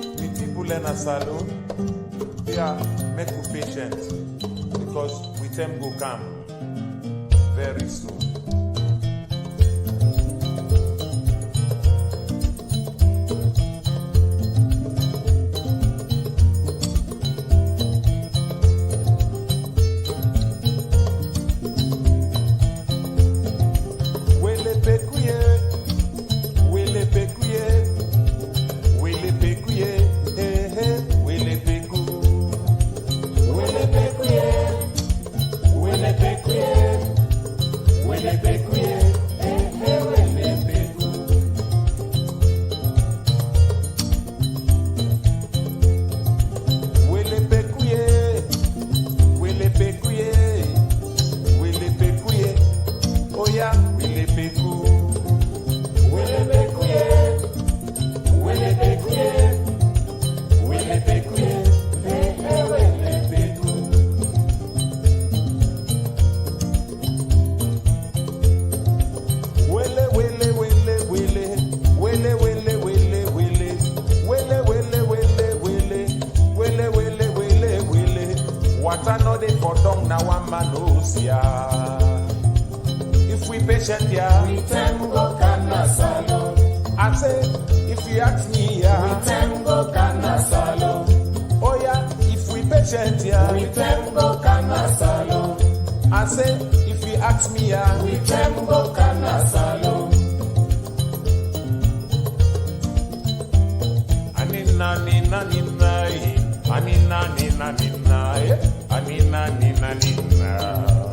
The people in a salon, they are make you patient because with them go come very soon. If we patient here, we tango kana salon. I say, if you ask me here, we tango kana salon. Oh yeah, if we patient here, we tango kana salon. I say, if you ask me here, we tango kana salon. Anina nina nina, anina nina nina, anina nina nina.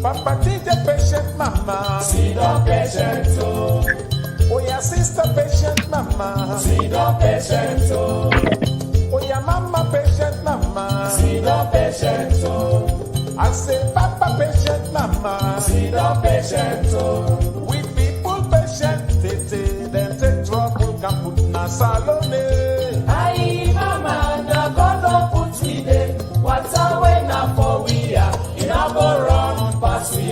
Papa, teach a patient mama. See the patient too. Oh, your sister patient mama. See the patient too. Oh, your mama patient mama. See the patient too. I say, Papa patient mama. See the patient too. We people patient, then take trouble, can put na salone. Aye, mama, the God don't put we there. What's our way now for we are? In our go run pass we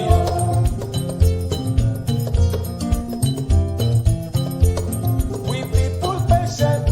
We people patient,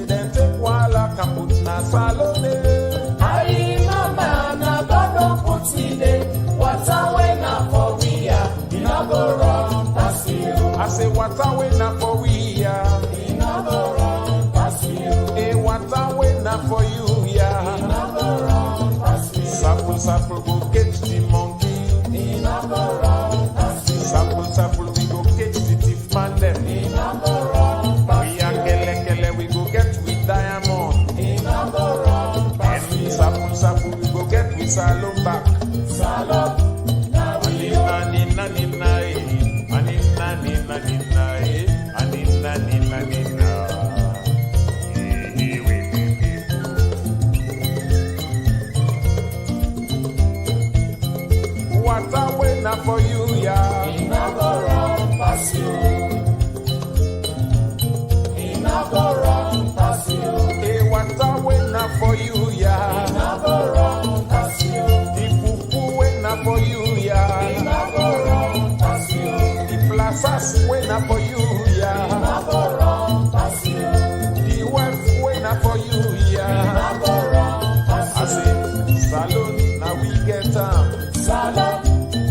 then take wala, can put na salone. Aye, mama, the God don't put we there. What's our way now for we are? In our go run pass we I say, what's our way now for we are? In our go run pass we Hey, what's our way now for you, yeah? In our go run pass we Sapple, go catch the monkey. In our go run pass we Sapple, we go catch the thief man them. In our go run pass we are kele, we go get with diamond. In our go run pass we Sapple, we go get with salon back. Salon, now we nina, What a winner for you, yeah. He never run past you. He never run past you. Hey, what a winner for you, yeah. He never run past you. The poo winner for you, yeah. He never run past you. The plazas winner for you, yeah. He never run past you. The wealth winner for you, yeah. He never run past you. I say, salon, now we get salon.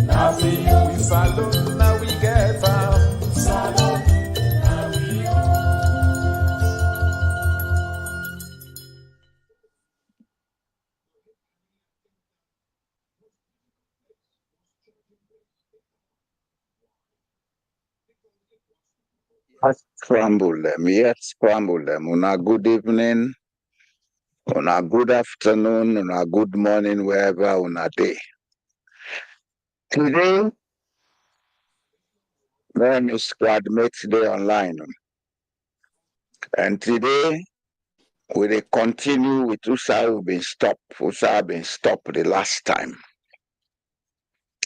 Now we salon, now we get salon, now we Scramble them, yet scramble them. Una good evening, una good afternoon, una good morning, wherever una day. Today, my squad mates day online. And today, we dey continue with Usa been stopped. Usa been stopped the last time.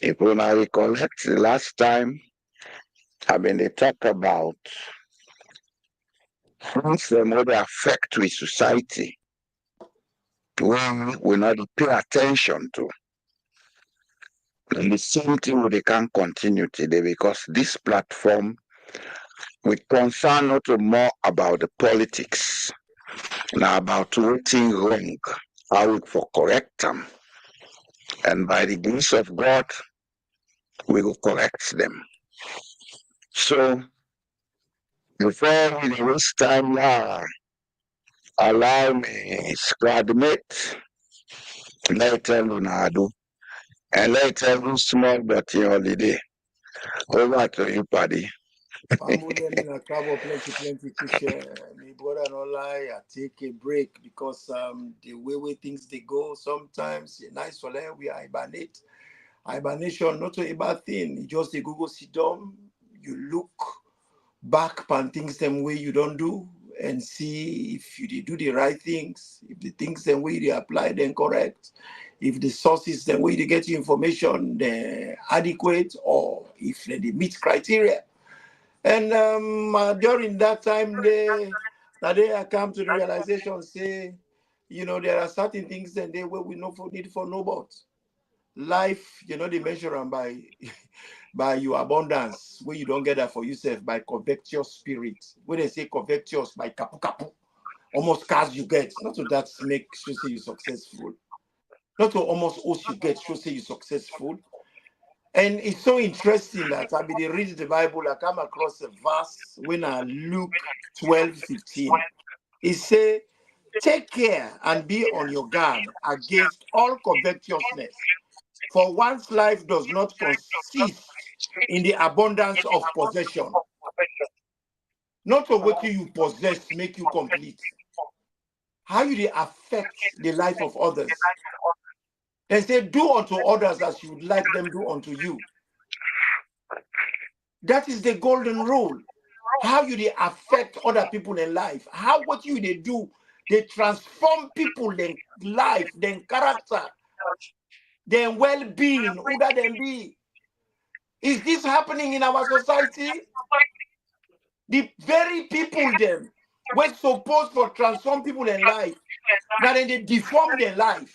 If you now recollect the last time, I mean they talk about things that would affect with society. We not pay attention to. And the same thing they can't continue today because this platform we concern not more about the politics, now about waiting wrong, how we for correct them. And by the grace of God, we will correct them. So before we waste time now, allow me squadmate, let tell you now do, and let tell you small but holiday. Over to you, Paddy. Plenty, Kusha. My brother and all I take a break because the way things they go sometimes nice for them we hibernate. Hibernation not a bad thing. You just a Google sit down, you look back on things them way you don't do and see if you do the right things, if the things them way they apply then correct, if the sources the way they get you information they're adequate or if they meet criteria. And during that time, I come to the realization, say, there are certain things and they where we know for need for no but. Life, they measure them by by your abundance, where you don't get that for yourself, by covetous spirit. When they say covetous, by kapu kapu, almost cars you get, not to that make sure say you successful. Not to almost all you get, sure say you successful. And it's so interesting that I mean, read the Bible, I come across a verse when I Luke 12:15. It says, take care and be on your guard against all covetousness, for one's life does not consist in the abundance of possession. Not to what you possess make you complete. How you they affect the life of others. They say, do unto others as you would like them do unto you. That is the golden rule. How you they affect other people in life. How what you they do, they transform people, their life, their character, their well-being, who that them be. Is this happening in our society? The very people them were supposed to transform people in life. Now then they deform their life.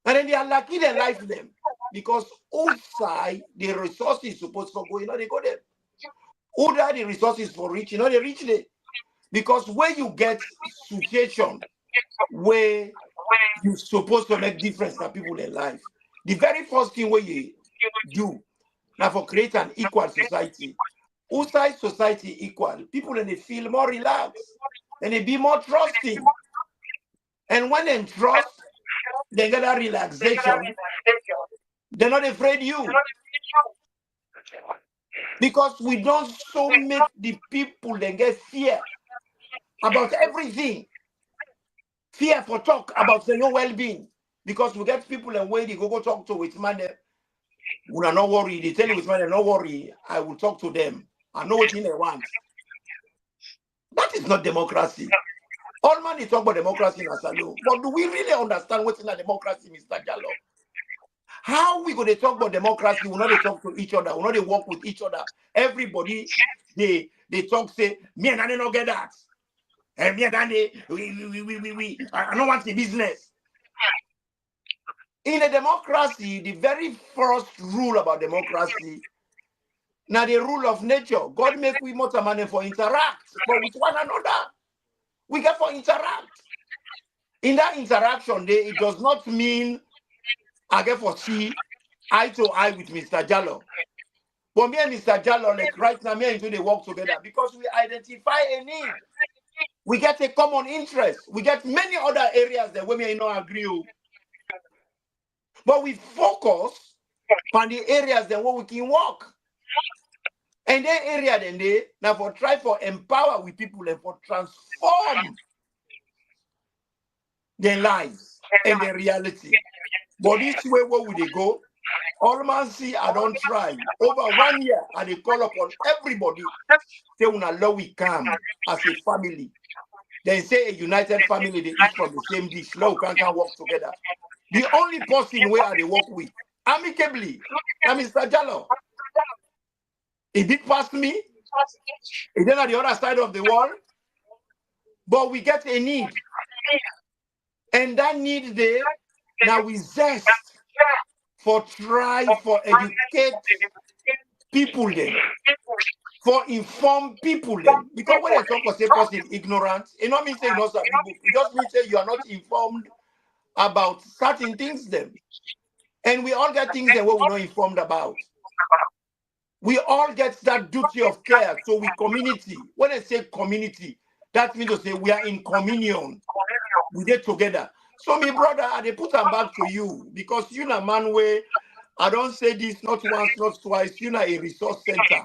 And then they are lucky their life them. Because outside the resources supposed to go, they go there. Who are the resources for rich, they reach there. Because when you get situation where you're supposed to make difference to people in life, the very first thing where you do now for create an equal society. Outside society equal, people then they feel more relaxed and they be more trusting. And when they trust, they get a relaxation. They're not afraid you. Because we don't so make the people then get fear about everything. Fear for talk about their well-being. Because we get people and way they go talk to with man. We are not worry. They tell you with man, not worry. I will talk to them. I know what they want. That is not democracy. All man is talk about democracy in Asalo. But do we really understand what's in a democracy, Mr. Jallo? How we going to talk about democracy? We're not they talk to each other. We're not they work with each other. Everybody, they talk, say, me and I don't get that. And me and I don't want the business. In a democracy, the very first rule about democracy, now the rule of nature. God make we more money for interact, but with one another. We get for interact. In that interaction, it does not mean I get for see eye to eye with Mr. Jallo. But me and Mr. Jallo, like right now, me and you, they work together because we identify a need. We get a common interest. We get many other areas that we may not agree with. But we focus on the areas that where we can work. And that area then they now for try for empower with people and for transform their lives and their reality. But this way where would they go? All man see I don't try. Over 1 year and they call upon everybody. Say una law we come as a family. They say a united family, they eat from the same dish. No, can work together. The only person where they work with amicably, now Mr. Jallo, he did pass me. He then at the other side of the wall, but we get a need, and that need there now we zest for try for educate people then, for inform people then. Because when I talk of say person ignorant, it not mean say you not sabi book. It just means say you are not informed about certain things then. And we all get things that we're not informed about. We all get that duty of care. So we community. When I say community, that means to say we are in communion. We get together. So my brother, I put them back to you because you know man way. I don't say this not once, not twice. You know a resource center.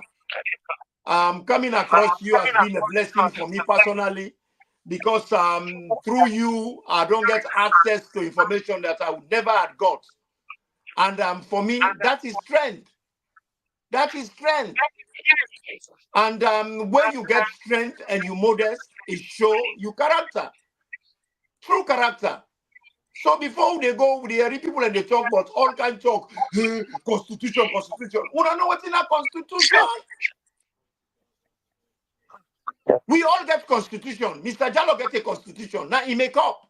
Coming across you has been a blessing for me personally because through you I don't get access to information that I would never have got. And for me, that is strength. That is strength. And when you get strength and you modest, it show you character. True character. So before they go with the people and they talk about all kinds of talk, constitution. We don't know what's in a constitution. We all get constitution. Mr. Jallo gets a constitution. Now he make up.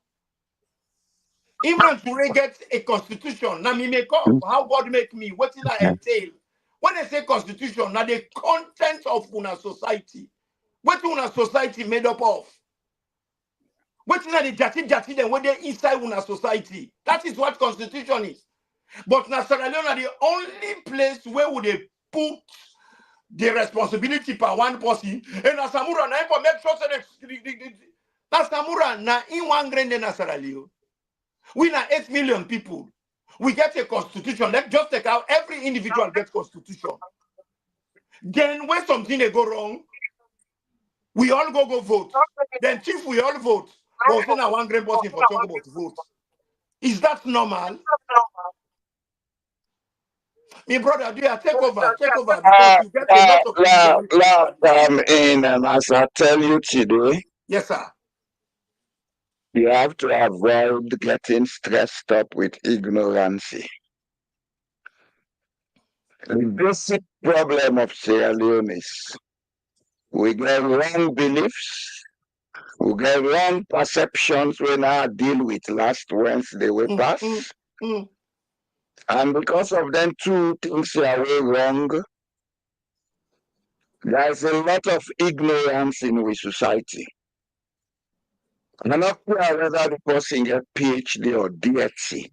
Imran Ture gets a constitution. Now he make up. How God make me? What did I entail? When I say constitution, now the content of una society. What una society made up of? What is the jati then when they inside una society? That is what constitution is. But now Sierra Leone are the only place where would they put the responsibility per one person. And Asamura na for make sure that Asamura na in one grand in Sierra Leone. We are 8 million people. We get a constitution. Let's just take out every individual gets constitution. Then when something they go wrong, we all go vote. Then chief we all vote. But then one grand person for talk about vote. Is that normal? My brother, do you take over because you get a lot of in and as I tell you today, yes, sir. You have to avoid getting stressed up with ignorance. The basic problem of Sierra Leone is we get wrong beliefs, we get wrong perceptions when I deal with last Wednesday we pass. And because of them two things are way wrong, there's a lot of ignorance in our society. I'm not sure whether the person get PhD or DHC.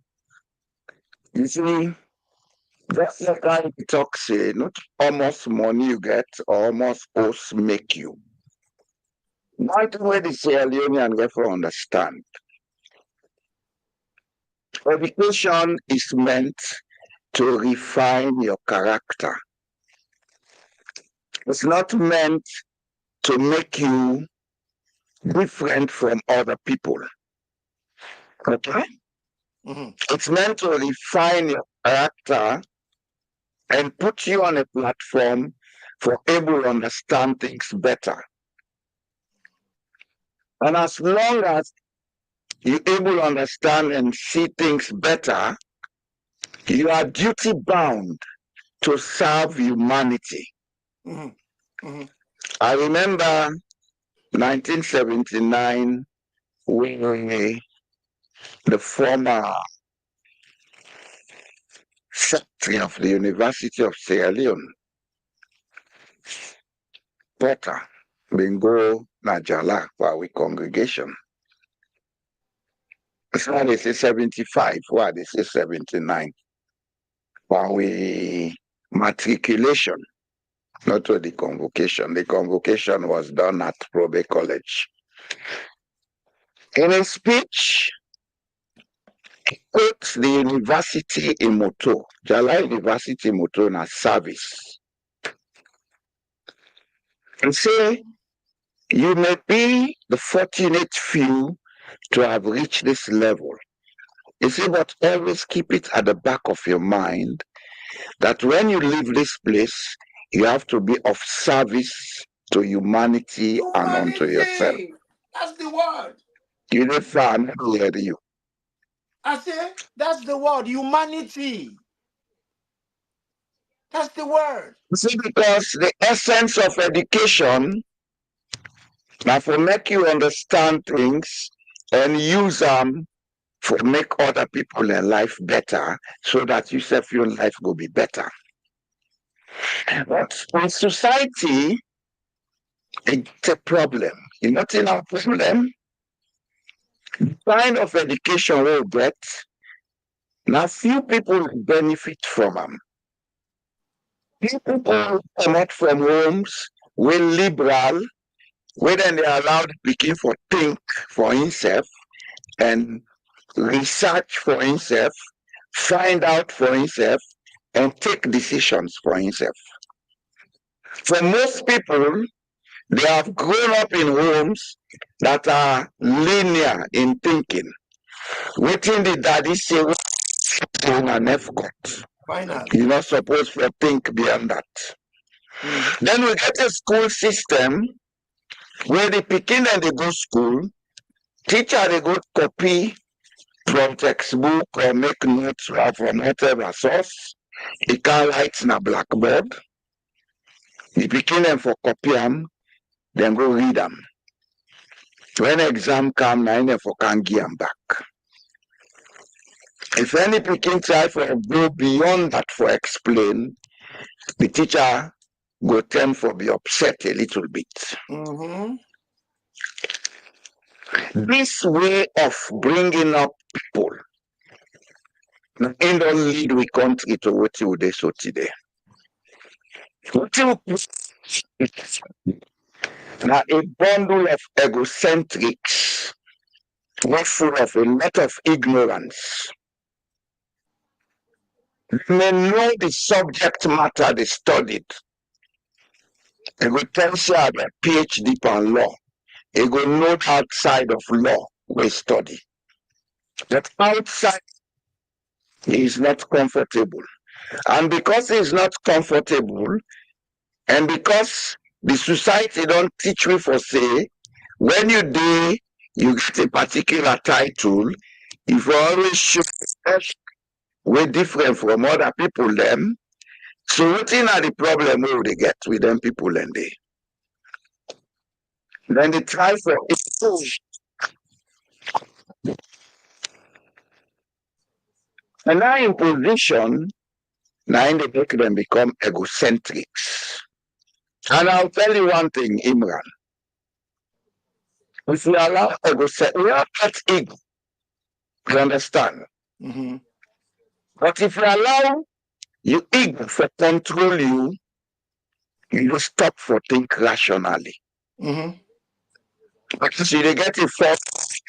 You see, that's the kind of talk say, not almost money you get, or almost us make you. Not where the Sierra Leonean get to understand. Education is meant to refine your character. It's not meant to make you different from other people. Okay? It's meant to refine your character and put you on a platform for able to understand things better. And as long as you're able to understand and see things better, you are duty bound to serve humanity. I remember 1979 when the former secretary of the University of Sierra Leone, Porter, Bingo Najala, for our congregation. So they say 75, why they say 79? For we matriculation, not to the convocation. The convocation was done at Probe College. In a speech, he quotes the university in Moto, Jala University in Moto, as service. And say, you may be the fortunate few to have reached this level. You see, but always keep it at the back of your mind that when you leave this place, you have to be of service to humanity and unto yourself. That's the word. You didn't find you. I say, that's the word. Humanity. That's the word. See, because the essence of education now for make you understand things and use them for make other people in life better so that you self your life will be better. But in society, it's a problem. It's not in our problem. The kind of education we'll get, now few people benefit from them. Few people come out from homes, we're liberal, where then they allowed begin for think for himself and research for himself, find out for himself, and take decisions for himself. For most people, they have grown up in homes that are linear in thinking. Waiting the daddy say and F got. Finally. You're not supposed to think beyond that. Then we get a school system where the pikin and they go school, teacher they go copy from textbook or make notes from whatever source. He can't write in a blackboard. The pikin them for copy them, then go read them. When exam come, now them for can give them back. If any pikin try for go beyond that for explain, the teacher go tend for be upset a little bit. This way of bringing up people in the lead we country to what you do so today. Now a bundle of egocentrics, what full of a lot of ignorance. They may know the subject matter they studied. They go tell say I have a PhD on law. They go know outside of law we study. That outside he is not comfortable. And because he is not comfortable, and because the society don't teach me for say, when you do, you get a particular title, if you always show we're different from other people them. So what are the problem we they get with them people and they? Then they try for impose. And now imposition, now they make them become egocentrics. And I'll tell you one thing, Imran. If we allow egocentric, we are not ego. You understand? But if you allow your ego for control you, you will stop for think rationally. Because you get it first.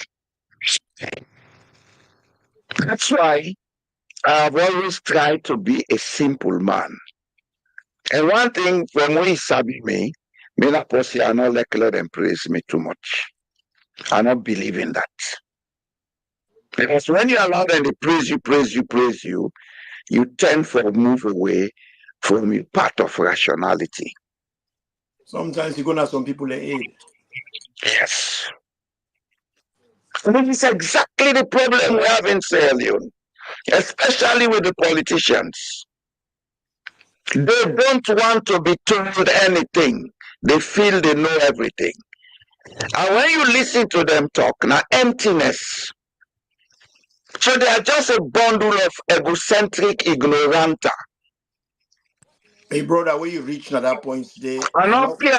That's why I've always tried to be a simple man. And one thing from where he sabi me not possibly I not like let them praise me too much. I not believe in that. Because when you allow them to praise you, you tend to move away from your part of rationality. Sometimes you're gonna have some people in aid. Yes. And this is exactly the problem we have in Sierra Leone, especially with the politicians. They don't want to be told anything. They feel they know everything. And when you listen to them talk, now emptiness. So they are just a bundle of egocentric ignoranta. Hey brother, where you reach at that point today? And not clear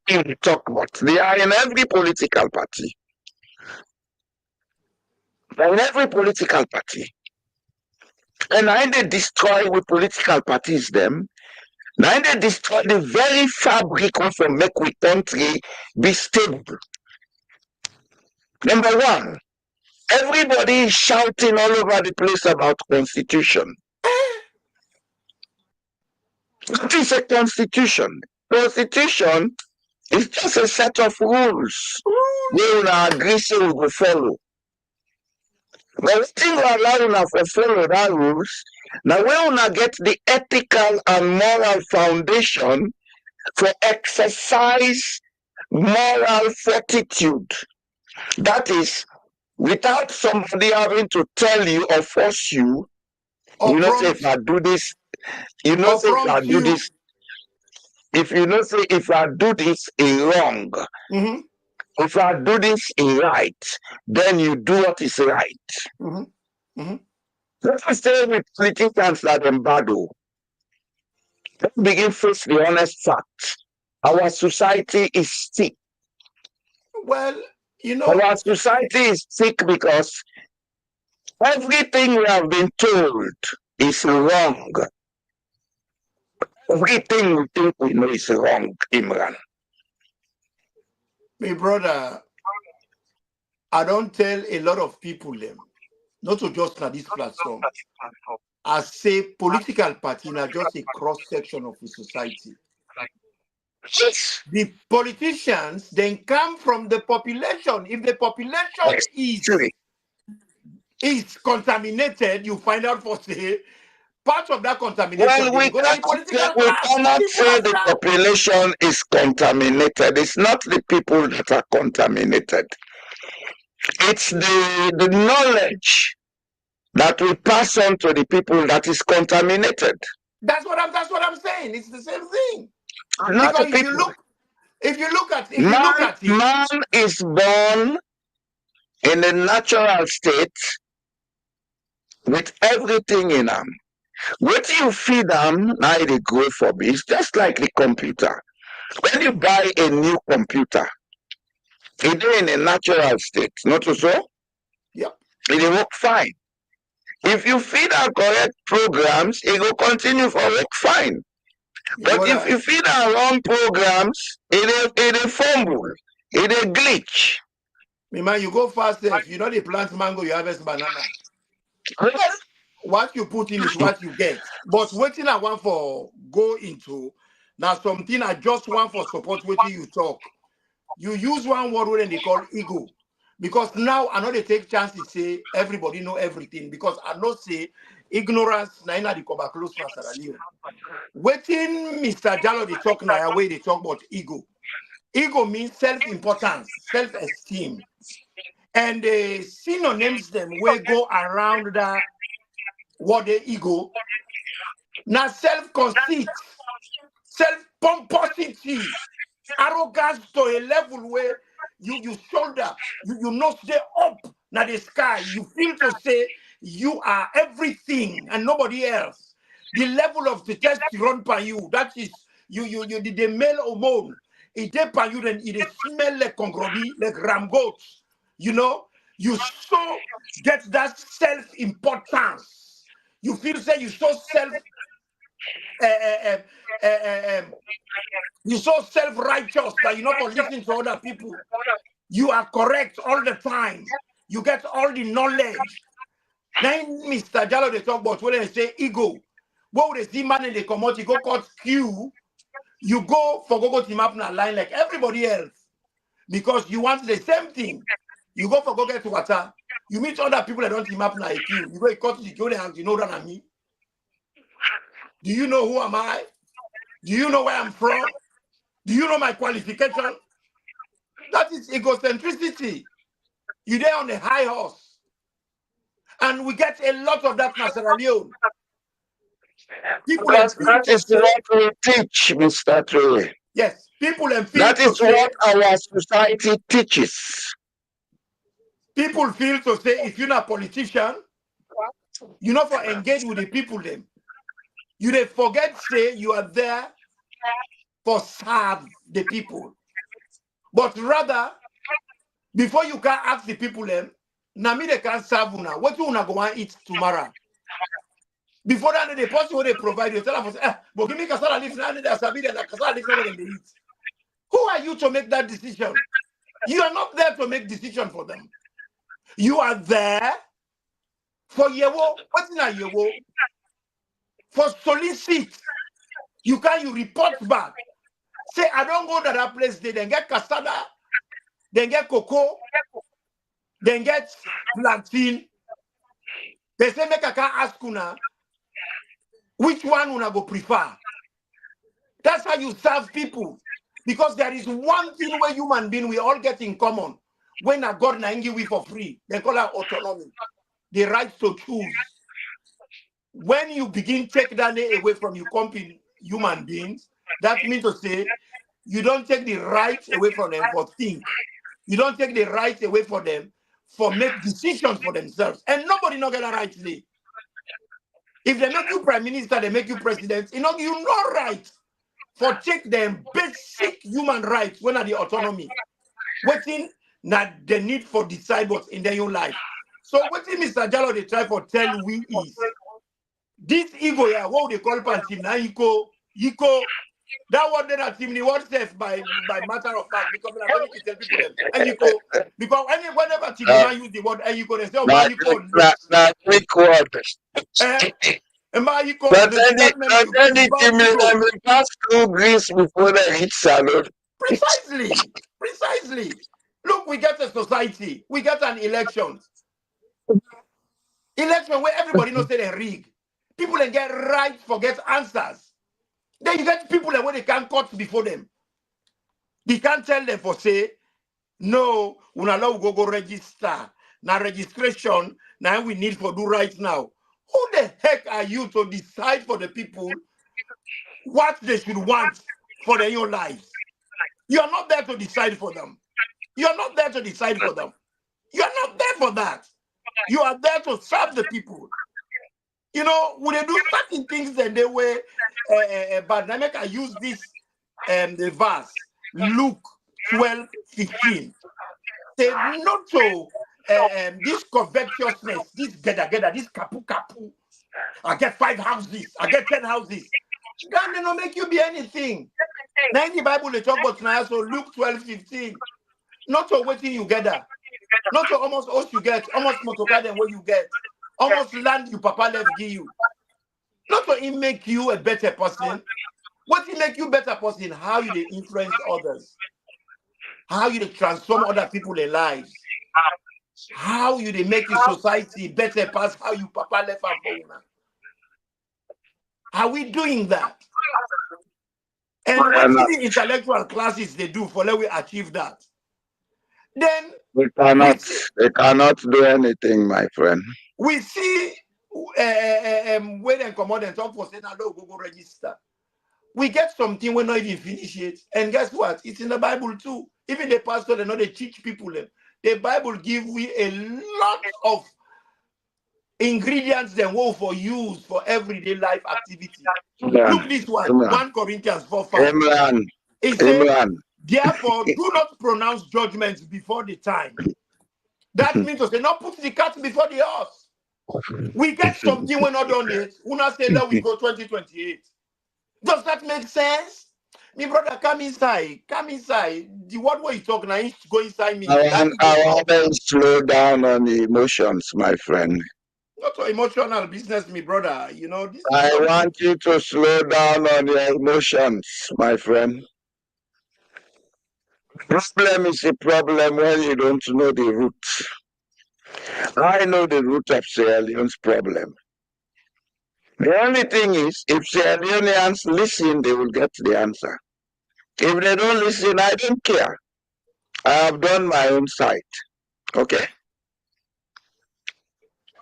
to talk about. They are in every political party. They're in every political party. And now they destroy with political parties them. Now they destroy the very fabric of a make we country be stable. Number one, everybody is shouting all over the place about constitution. What is a constitution? Constitution is just a set of rules. We will agree so we will follow. But still allow una for follow that rules. Now we will get the ethical and moral foundation for exercise moral fortitude. That is, without somebody having to tell you or force you, or you know, say if prompt, I do this, you know, or say if I prompt do you. this, if you know, say if I do this in wrong, Mm-hmm. if I do this in right, then you do what is right. Mm-hmm. Mm-hmm. Let's stay with politicians that embattle. Let's begin face the honest fact. Our society is sick. Well, you know, Our society is sick because everything we have been told is wrong. Everything we think we know is wrong, Imran. my brother, I don't tell a lot of people them, not to just on this platform. I say political party are just a cross section of the society. Yes. The politicians then come from the population. If the population True. is contaminated, you find out for say part of that contamination Well, they go to the political we class. cannot Simple say as the that. population is contaminated. It's not the people that are contaminated. It's the knowledge that we pass on to the people that is contaminated. That's what I'm saying. It's the same thing. Not the Because people. if you look at it, Man is born in a natural state with everything in him. What you feed them, now they grow for me. It's just like the computer. When you buy a new computer, it is in a natural state, not so? yep. It will work fine. If you feed our correct programs, it will continue to work fine. But if Brother, you feed our wrong programs, it will fumble, it will glitch. me man, you go fast if you know the plant mango, you harvest banana. What you put in is what you get. But waiting I want for go into now something I just want for support waiting you talk. You use one word when they call ego. Because now I know they take chances say everybody know everything. Because I know say ignorance na ina the cover close for Sierra Leone. Waiting Mr. Jallo they talk now way they talk about ego. Ego means self-importance, self-esteem. And the synonyms them will go around that what the ego. Now self-conceit, self-pomposity, arrogance to a level where you shoulder, you not stay up now the sky. You feel to say you are everything and nobody else. The level of the testosterone by you, that is you the male hormone. It by you then it smell like congrobi, like ram goats. You know, you so get that self-importance. You feel say you so self uh, uh, uh, uh, um, you're so self-righteous that you're not for listening to other people. You are correct all the time. You get all the knowledge. Then Mr. Jallo they talk about when they say ego. What would they see man in the commodity go cut Q? You go for go team up in a line like everybody else because you want the same thing. You go for go get water. You meet other people that don't team up in a queue. You go cut the queue and you know that I'm me. Do you know who am I? Do you know where I'm from? Do you know my qualification? That is egocentricity. You're there on a high horse. And we get a lot of that in Sierra Leone. People and Because feel that to is say, what we teach, Mr. Trey. yes, people and feel That to is say, what our society teaches. people feel to say, if you're not a politician, you're not for engage with the people then. You they forget say you are there for serve the people. But rather, before you can ask the people them, na me they can serve una. What you wanna go and eat tomorrow? Before that, the person who they provide you tell them, but give me kasala leaf now. There's a bit like kasala leaf now when they eat. Who are you to make that decision? You are not there to make decision for them. You are there for yewo. What's in a yewo? For solicit. You report back. Say I don't go to that place. They then get cassava, then get cocoa, then get plantain. They say make I can ask una which one una go prefer. That's how you serve people. Because there is one thing where human being we all get in common. When a God na give we for free, they call it autonomy, the right to choose. When you begin take that away from you company human beings, that means to say you don't take the right away from them for think. You don't take the right away from them for make decisions for themselves. And nobody not get a right today. If they make you prime minister, they make you president, you know right for take them basic human rights when are the autonomy. Waiting not the need for decide what's in their own life. So what Mr. Jallo they try for tell we is this ego here, what they call pantim na ego, that one then at him the word says by matter of fact, because I'm going to tell people them ego, because whenever Tim man use the word ego, they say oh ego na quick word. But any team they pass through Greece before they reach Salon. Precisely. Look, we get a society, we get an election where everybody knows they rig. People then get right for get answers. Then you get people that when they can't cut before them. They can't tell them for say, no, we allow go register. Now registration, now we need for do right now. Who the heck are you to decide for the people what they should want for their own lives? You are not there to decide for them. You are not there to decide for them. You are not there for that. You are there to serve the people. You know, when they do certain things and they were but I make I use this the verse Luke 12:15. Say not to this covetousness, this geda, this kapu. I get 5 houses, I get 10 houses. God may not make you be anything. Now in the Bible they talk about now, so Luke 12:15. Not to waiting you gather, not to almost all you get, almost motocar than what you get, almost land you papa left give you. Not to it make you a better person. What it make you better person? How you they influence others, how you they transform other people's lives, how you they make your society better past how you papa left and for. Are we doing that? And what the intellectual classes they do for let we achieve that? Then they cannot do anything, my friend. We see when they come out and talk for saying go register. We get something we're not even finish it. And guess what? It's in the Bible too. Even the pastor, they know they teach people. The Bible give we a lot of ingredients that will for use for everyday life activity. Yeah. Look this one, 1 Corinthians 4:5. It says, therefore, do not pronounce judgments before the time. That means to say, not put the cat before the horse. We get something we're not done it. Una say let we go 2028. Does that make sense? Me brother, come inside. The word where you talk now, go inside me. I want to slow down on the emotions, my friend. Not so emotional business, me brother. You know this. I want you to slow down on your emotions, my friend. Problem is a problem when you don't know the root. I know the root of Sierra Leone's problem. The only thing is, if Sierra Leoneans listen, they will get the answer. If they don't listen, I don't care. I have done my own side. Okay?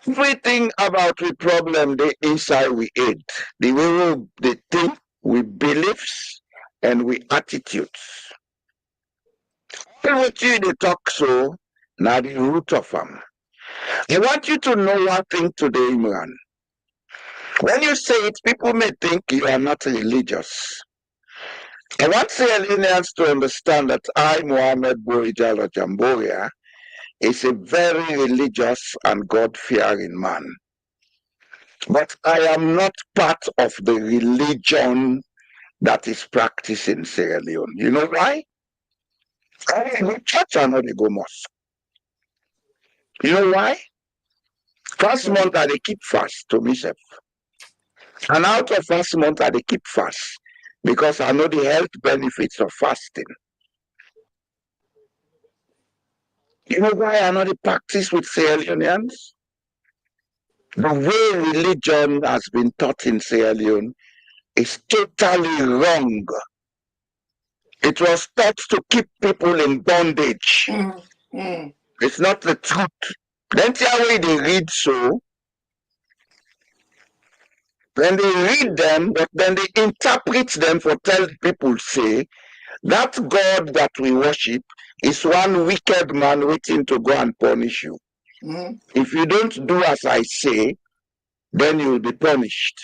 Everything about the problem, the inside we aid. The way we think, we beliefs, and we attitudes. What you they talk so, now the root of them. I want you to know one thing today, Imran. When you say it, people may think you are not religious. I want Sierra Leoneans to understand that I, Mohammed Borijalo Jamboria, is a very religious and God-fearing man. But I am not part of the religion that is practiced in Sierra Leone. You know why? I go church and not go mosque. You know why? First month I dey keep fast to myself. And out of first month I dey keep fast because I know the health benefits of fasting. You know why I know the practice with Sierra Leoneans? The way religion has been taught in Sierra Leone is totally wrong. It was taught to keep people in bondage. Mm. It's not the truth. Then tell way they read so. Then they read them, but then they interpret them for tell people say that God that we worship is one wicked man waiting to go and punish you. Mm. If you don't do as I say, then you'll be punished.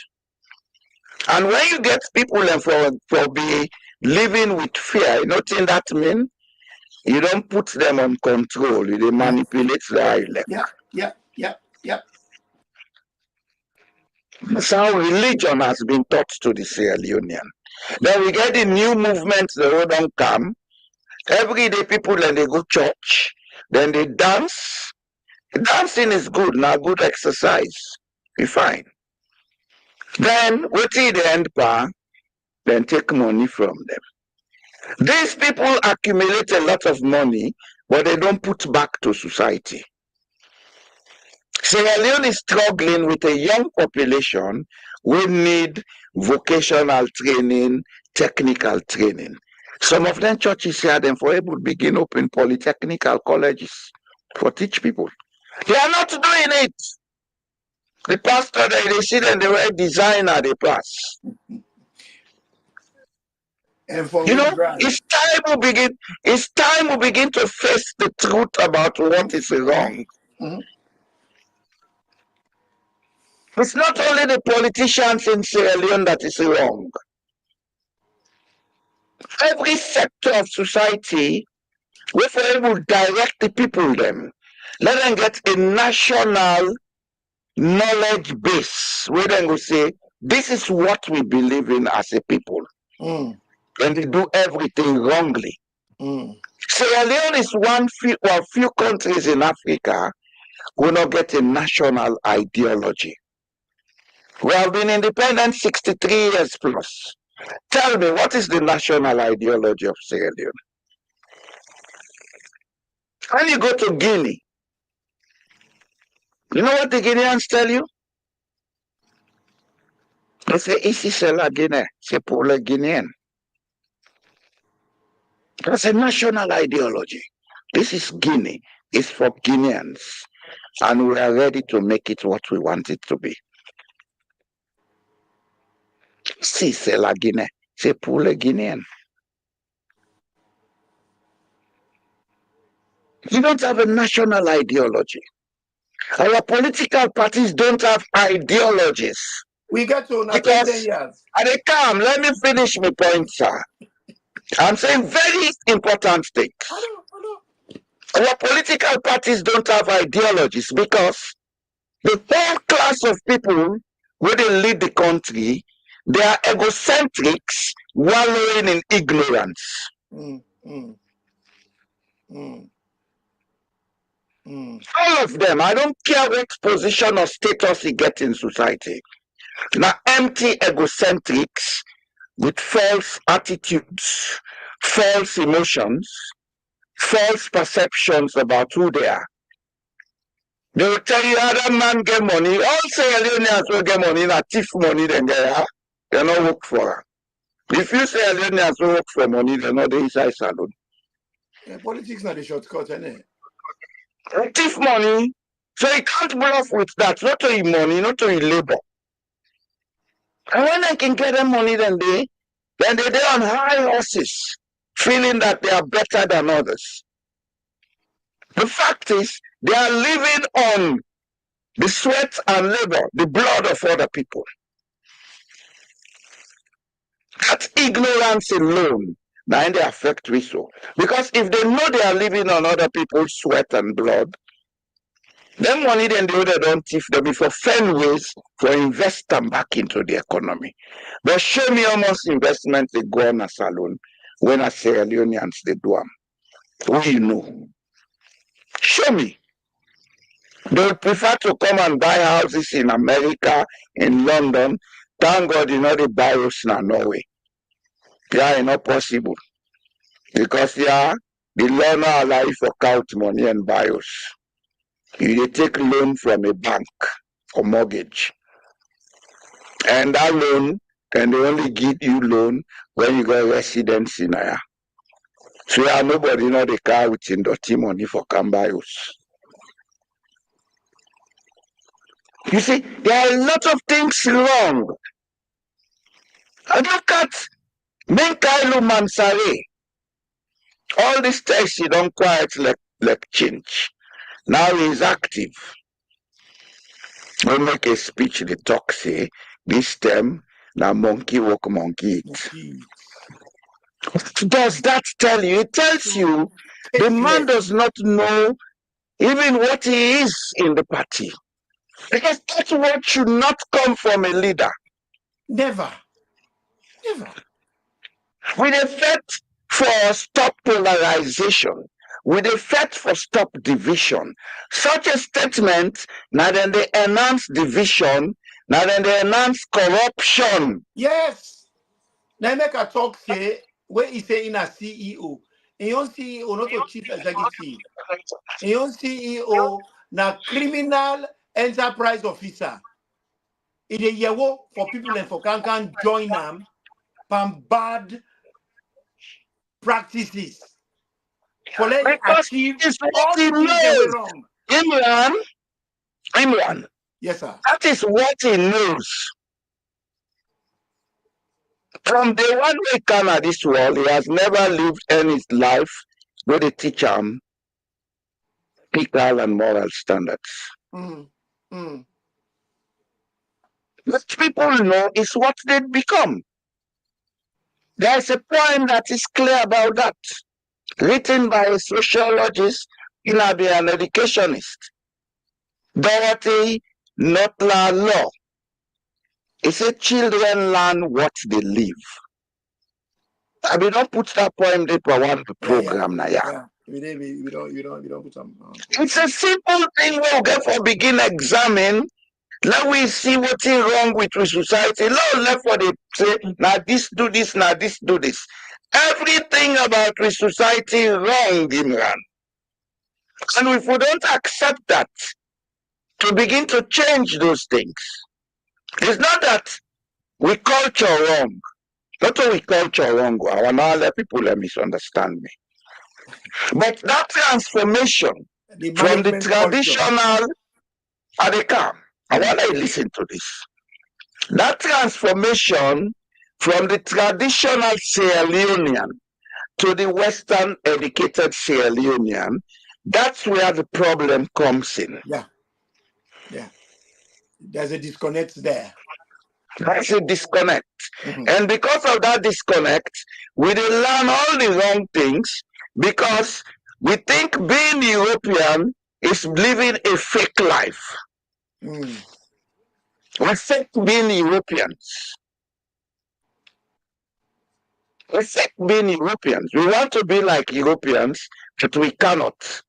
And when you get people and for be living with fear, you know what that mean? You don't put them on control, you manipulate the island. Yeah. That's how religion has been taught to the Sierra Leonean. Then we get the new movement, the road don't come. Every day people then they go church, then they dance. Dancing is good, now good exercise. Be fine. Then what till the end part, then take money from them. These people accumulate a lot of money, but they don't put back to society. Sierra Leone is struggling with a young population who need vocational training, technical training. Some of them churches here them for able to begin open polytechnical colleges for teach people. They are not doing it. The pastor they see them, they were designer, they pass. And for You know, drive. it's time we begin to face the truth about what is wrong. Mm-hmm. It's not only the politicians in Sierra Leone that is wrong. Every sector of society, we for able to direct the people them. Let them get a national knowledge base where they go say, this is what we believe in as a people. Mm. And they do everything wrongly. Mm. Sierra Leone is one few countries in Africa who not get a national ideology. We have been independent 63 years plus. Tell me, what is the national ideology of Sierra Leone? When you go to Guinea, you know what the Guineans tell you? They say, ici c'est la Guinée, c'est pour les Guinéens. That's a national ideology. This is Guinea, it's for Guineans. And we are ready to make it what we want it to be. Si c'est la Guinée, c'est pour les Guinéens. You don't have a national ideology. Our political parties don't have ideologies. We got to Because 10 years. and they come, let me finish my point, sir. I'm saying very important things. Our political parties don't have ideologies because the whole class of people where they lead the country, they are egocentrics wallowing in ignorance. All of them, I don't care what position or status you get in society. Now, empty egocentrics with false attitudes, false emotions, false perceptions about who they are. They will tell you other man get money. All Sierra Leoneans will get money, not thief money, then they not work for her. If you Sierra Leoneans will work for money, they're not the inside salon. Politics not a shortcut, innit? Thief money, so you can't bluff with that. Not to your money, not to your labor. And when I can get them money, then they're on high horses, feeling that they are better than others. The fact is, they are living on the sweat and labor, the blood of other people. That ignorance alone, now they affect we so. Because if they know they are living on other people's sweat and blood, then money then the other don't thief them before find ways for invest them back into the economy. But show me how much investment they go on a salon when a Sierra Leoneans they do them. What do you know? Show me. They prefer to come and buy houses in America, in London. Thank God, they buy us now Norway. Yeah, not possible. Because the law not allow you for count money and buy us. You take loan from a bank or mortgage. And that loan, can they only give you loan when you got residence in there. So nobody know the car with dirty money for Cambayos. You see, there are a lot of things wrong. And look at Menkailu Mansare. All these tests he don't quite like change. Now he is active. We make a speech, the talk say, this term, now monkey walk, monkey eat. Does that tell you? It tells you the man does not know even what he is in the party. Because that word should not come from a leader. Never. Never. With a fight for stop polarization, with a fight for stop division, such a statement, now then they enhance division, now then they enhance corruption. Yes. Now make a talk say, where he say in a CEO. In your CEO, not a chief executive. In your CEO, na criminal enterprise officer. It is yewo for people and for can join them from bad practices. For let Because achieve it's all what the he things they were knows. wrong. Imran. Yes, sir. That is what he knows. From the one way come at this world, he has never lived any life where they teach him ethical and moral standards. What people know is what they become. There's a poem that is clear about that, written by a sociologist, be an educationist, Dorothy Notla Law. It said children learn what they live. I will not put that poem there for one program now. Yeah. We don't put some. It's a simple thing we'll get for begin examine. Let we see what's wrong with the society. Let for the say, now this do this, now this do this. Everything about the society wrong, Imran. And if we don't accept that, to begin to change those things, it's not that we culture wrong. Not that we culture wrong. I want to let people misunderstand me. But that transformation from the traditional Adeka, I want to listen to this. That transformation from the traditional Sierra Leonean to the Western educated Sierra Leonean, that's where the problem comes in. Yeah. There's a disconnect there. That's a disconnect. And because of that disconnect, we learn all the wrong things because we think being European is living a fake life. We fake being Europeans. We fake being Europeans. We want to be like Europeans, but we cannot.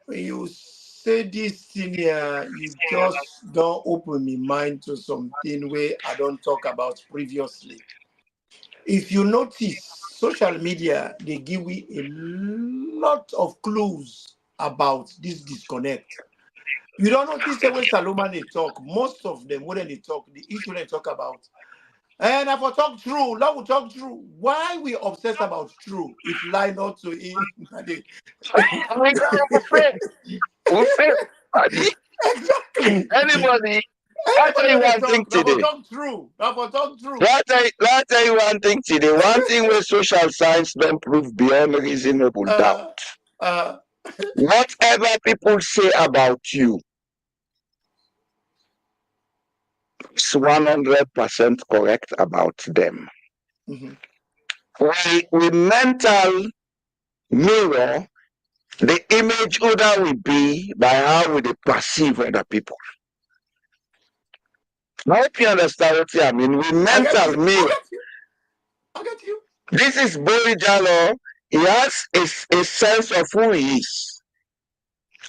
When you say this thing here, you just don't open my mind to something where I don't talk about previously. If you notice, social media, they give me a lot of clues about this disconnect. You don't notice that when Salomon they talk, most of them, when they talk, the issue they talk about, and if I talk true, Lord will talk true. Why we obsessed about true? If lie not to him, exactly. Anybody, I'll tell you one thing today. Talk true. I'll talk true. I'll tell you one thing today. One thing where social science don't prove beyond reasonable doubt. Whatever people say about you is 100% correct about them. We mental mirror the image other will be by how we perceive other people. I hope you understand what I mean. We mental mirror. I get you. This is Borijalo. He has a sense of who he is.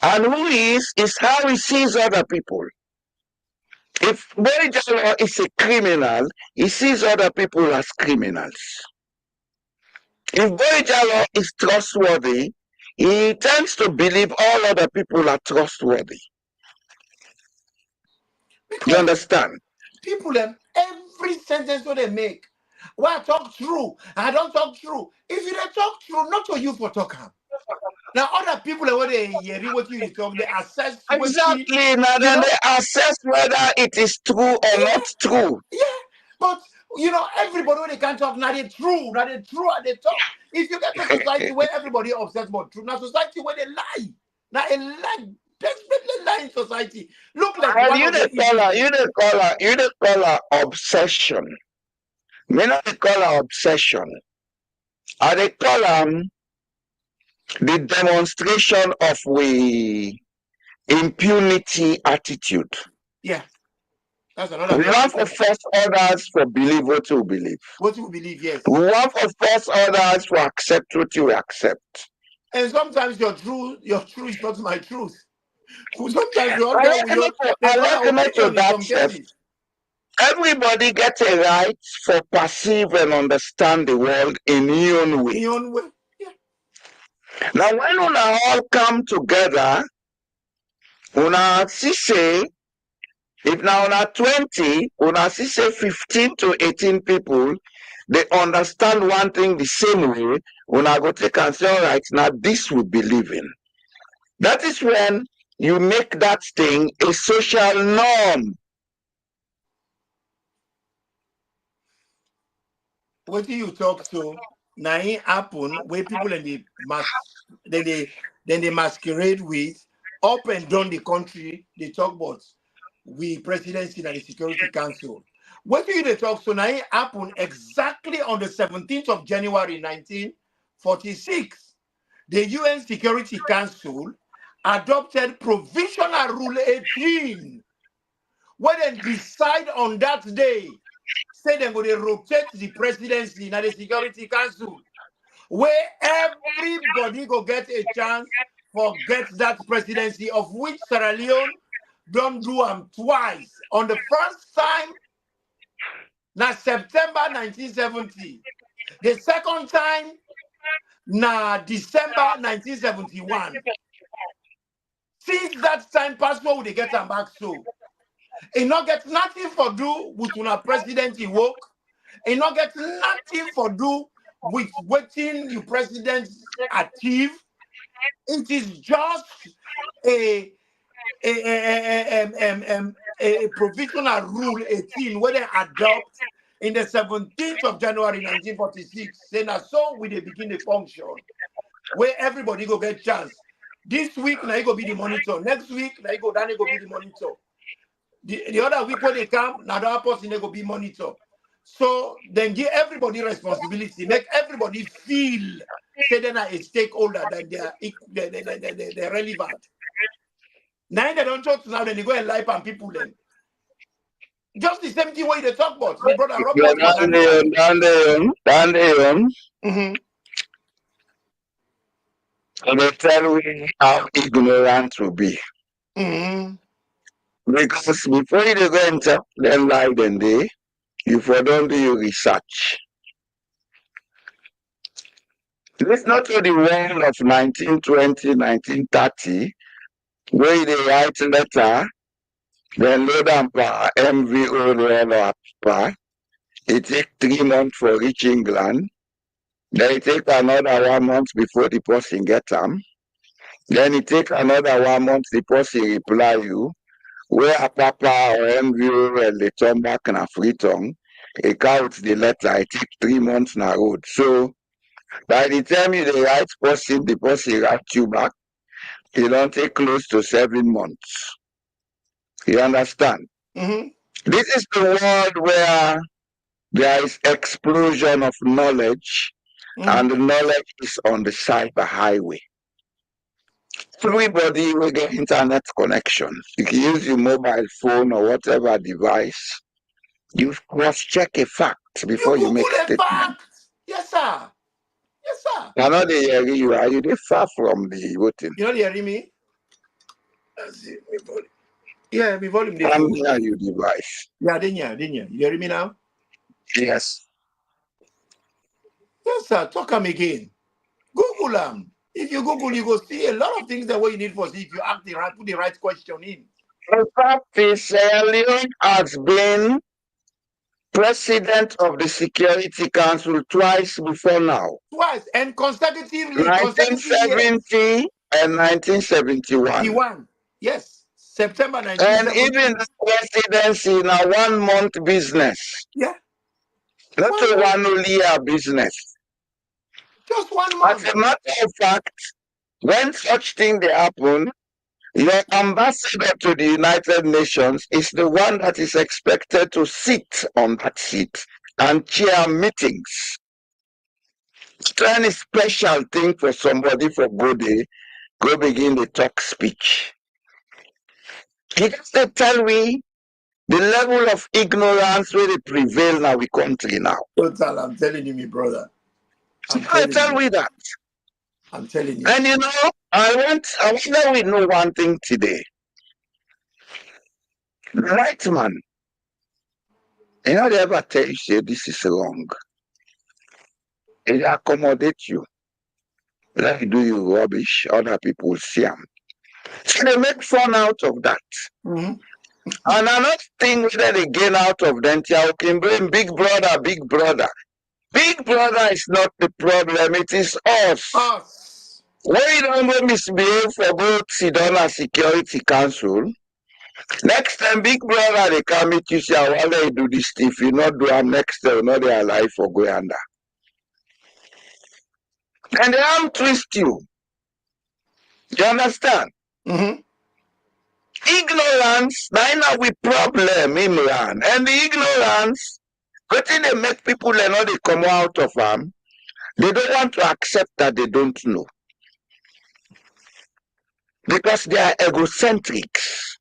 And who he is how he sees other people. If Borijalo is a criminal, he sees other people as criminals. If Borijalo is trustworthy, he tends to believe all other people are trustworthy. You understand? People, every sentence that they make, Well, I talk true. I don't talk true. If you don't talk true, not for you for talk. Now other people when they hear what you talk, they assess what you Exactly. Now then know. they assess whether it is true or not true. Yeah, but everybody when they can't talk, now they true, and they talk. If you get to society where everybody obsessed about truth, now society where they lie, now a lie, desperately lie in society. Look like And one you of the the color, issues. you the color obsession. Me not the color obsession. I the color the demonstration of we impunity attitude. Yeah, that's another We very want to different. force others to believe what you believe. What you believe, yes. We want to force others to accept what you accept. And sometimes your truth is not my truth. Sometimes we all I get I there's other liken it to opinion in that some step. cases. Everybody gets a right to perceive and understand the world in your own way. In your own way. Yeah. Now, when we all come together, una see say, if now una 20, una see say 15 to 18 people, they understand one thing the same way, una go take and say, all right, now this we believe in. That is when you make that thing a social norm. What do you talk so? Now it happen where people in the then they masquerade with up and down the country. They talk about we presidency and the Security Council. What do you talk so? Now it happen exactly on the 17th of January 1946. The UN Security Council adopted Provisional Rule 18, where they decide on that day, say they're going to rotate the presidency in the Security Council, where everybody go get a chance for get that presidency, of which Sierra Leone don't do them twice. On the first time, na September 1970. The second time, na December 1971. Since that time, passport will they get them back so. It not get nothing for do with una president he woke. It not get nothing for do with waiting you president achieve. It is just a a provisional rule 18 where they adopt in the 17th of January 1946. Say now so we they begin the function where everybody go get chance. This week now you go be the monitor. Next week now you go down you go be the monitor. The other week when they come, now the other person they go be monitor. So then give everybody responsibility, make everybody feel say they're not a stakeholder, that they're relevant. Now they don't talk now, then they go and lie on people then. Just the same thing way they talk about. My brother Robert was Mm-hmm. And they tell me how ignorant to be. Mm-hmm. Because before you go enter them lie then they, you for don't do your research. This not to the world of 1920, 1930, where they write letter, then load them per MVO roll up per. It take 3 months for reach England. Then it take another 1 month before the person get them. Then it take another 1 month the person reply you. Where a papa or MVO and they turn back in a free tongue. He count the letter, it take 3 months na road. So by the time you the person write you back, it don't take close to 7 months. You understand? Mm-hmm. This is the world where there is explosion of knowledge, and the knowledge is on the cyber highway. Everybody will get internet connection. You can use your mobile phone or whatever device. You cross-check a fact before you make a statement. Fact. Yes, sir. Yes, sir. I know they hear you. Are you far from the voting? You know they hearing me? Let's see. Me volume. Yeah, me volume. I'm near your device. Yeah, didn't you? You hear me now? Yes. Yes, sir. Talk them again. Google them. If you Google, you go see a lot of things that what you need for see if you ask the right, put the right question in. The fact is, Leone has been president of the Security Council twice before now. Twice and consecutively, 1970 and 1971. He won. Yes. September And 1970. even the presidency in a 1 month business. Yeah. Not a 1 month. 1 year business. Just 1 month. As a matter of fact, when such thing they happen, your ambassador to the United Nations is the one that is expected to sit on that seat and chair meetings. It's any special thing for somebody for go begin the talk speech. He has to tell me the level of ignorance where they prevail in our country now. Total, I'm telling you, my brother. So tell me that. I'm telling you. And you know, I want that we know one thing today. The right man, you know, they ever tell you, say, this is wrong. They accommodate you. Let me do you rubbish, other people see them. So they make fun out of that. Mm-hmm. And another thing that they gain out of them, you can blame big brother, big brother. Big brother is not the problem, it is us. Us. When you don't misbehave for both Sidona Security Council, next time big brother they come meet you, say, why they do this if you not do them next time, not they alive for go under. And they arm twist you. You understand? Mm-hmm. Ignorance, now we problem, Imran. And the ignorance, but then they make people they know they come out of them. They don't want to accept that they don't know. Because they are egocentrics.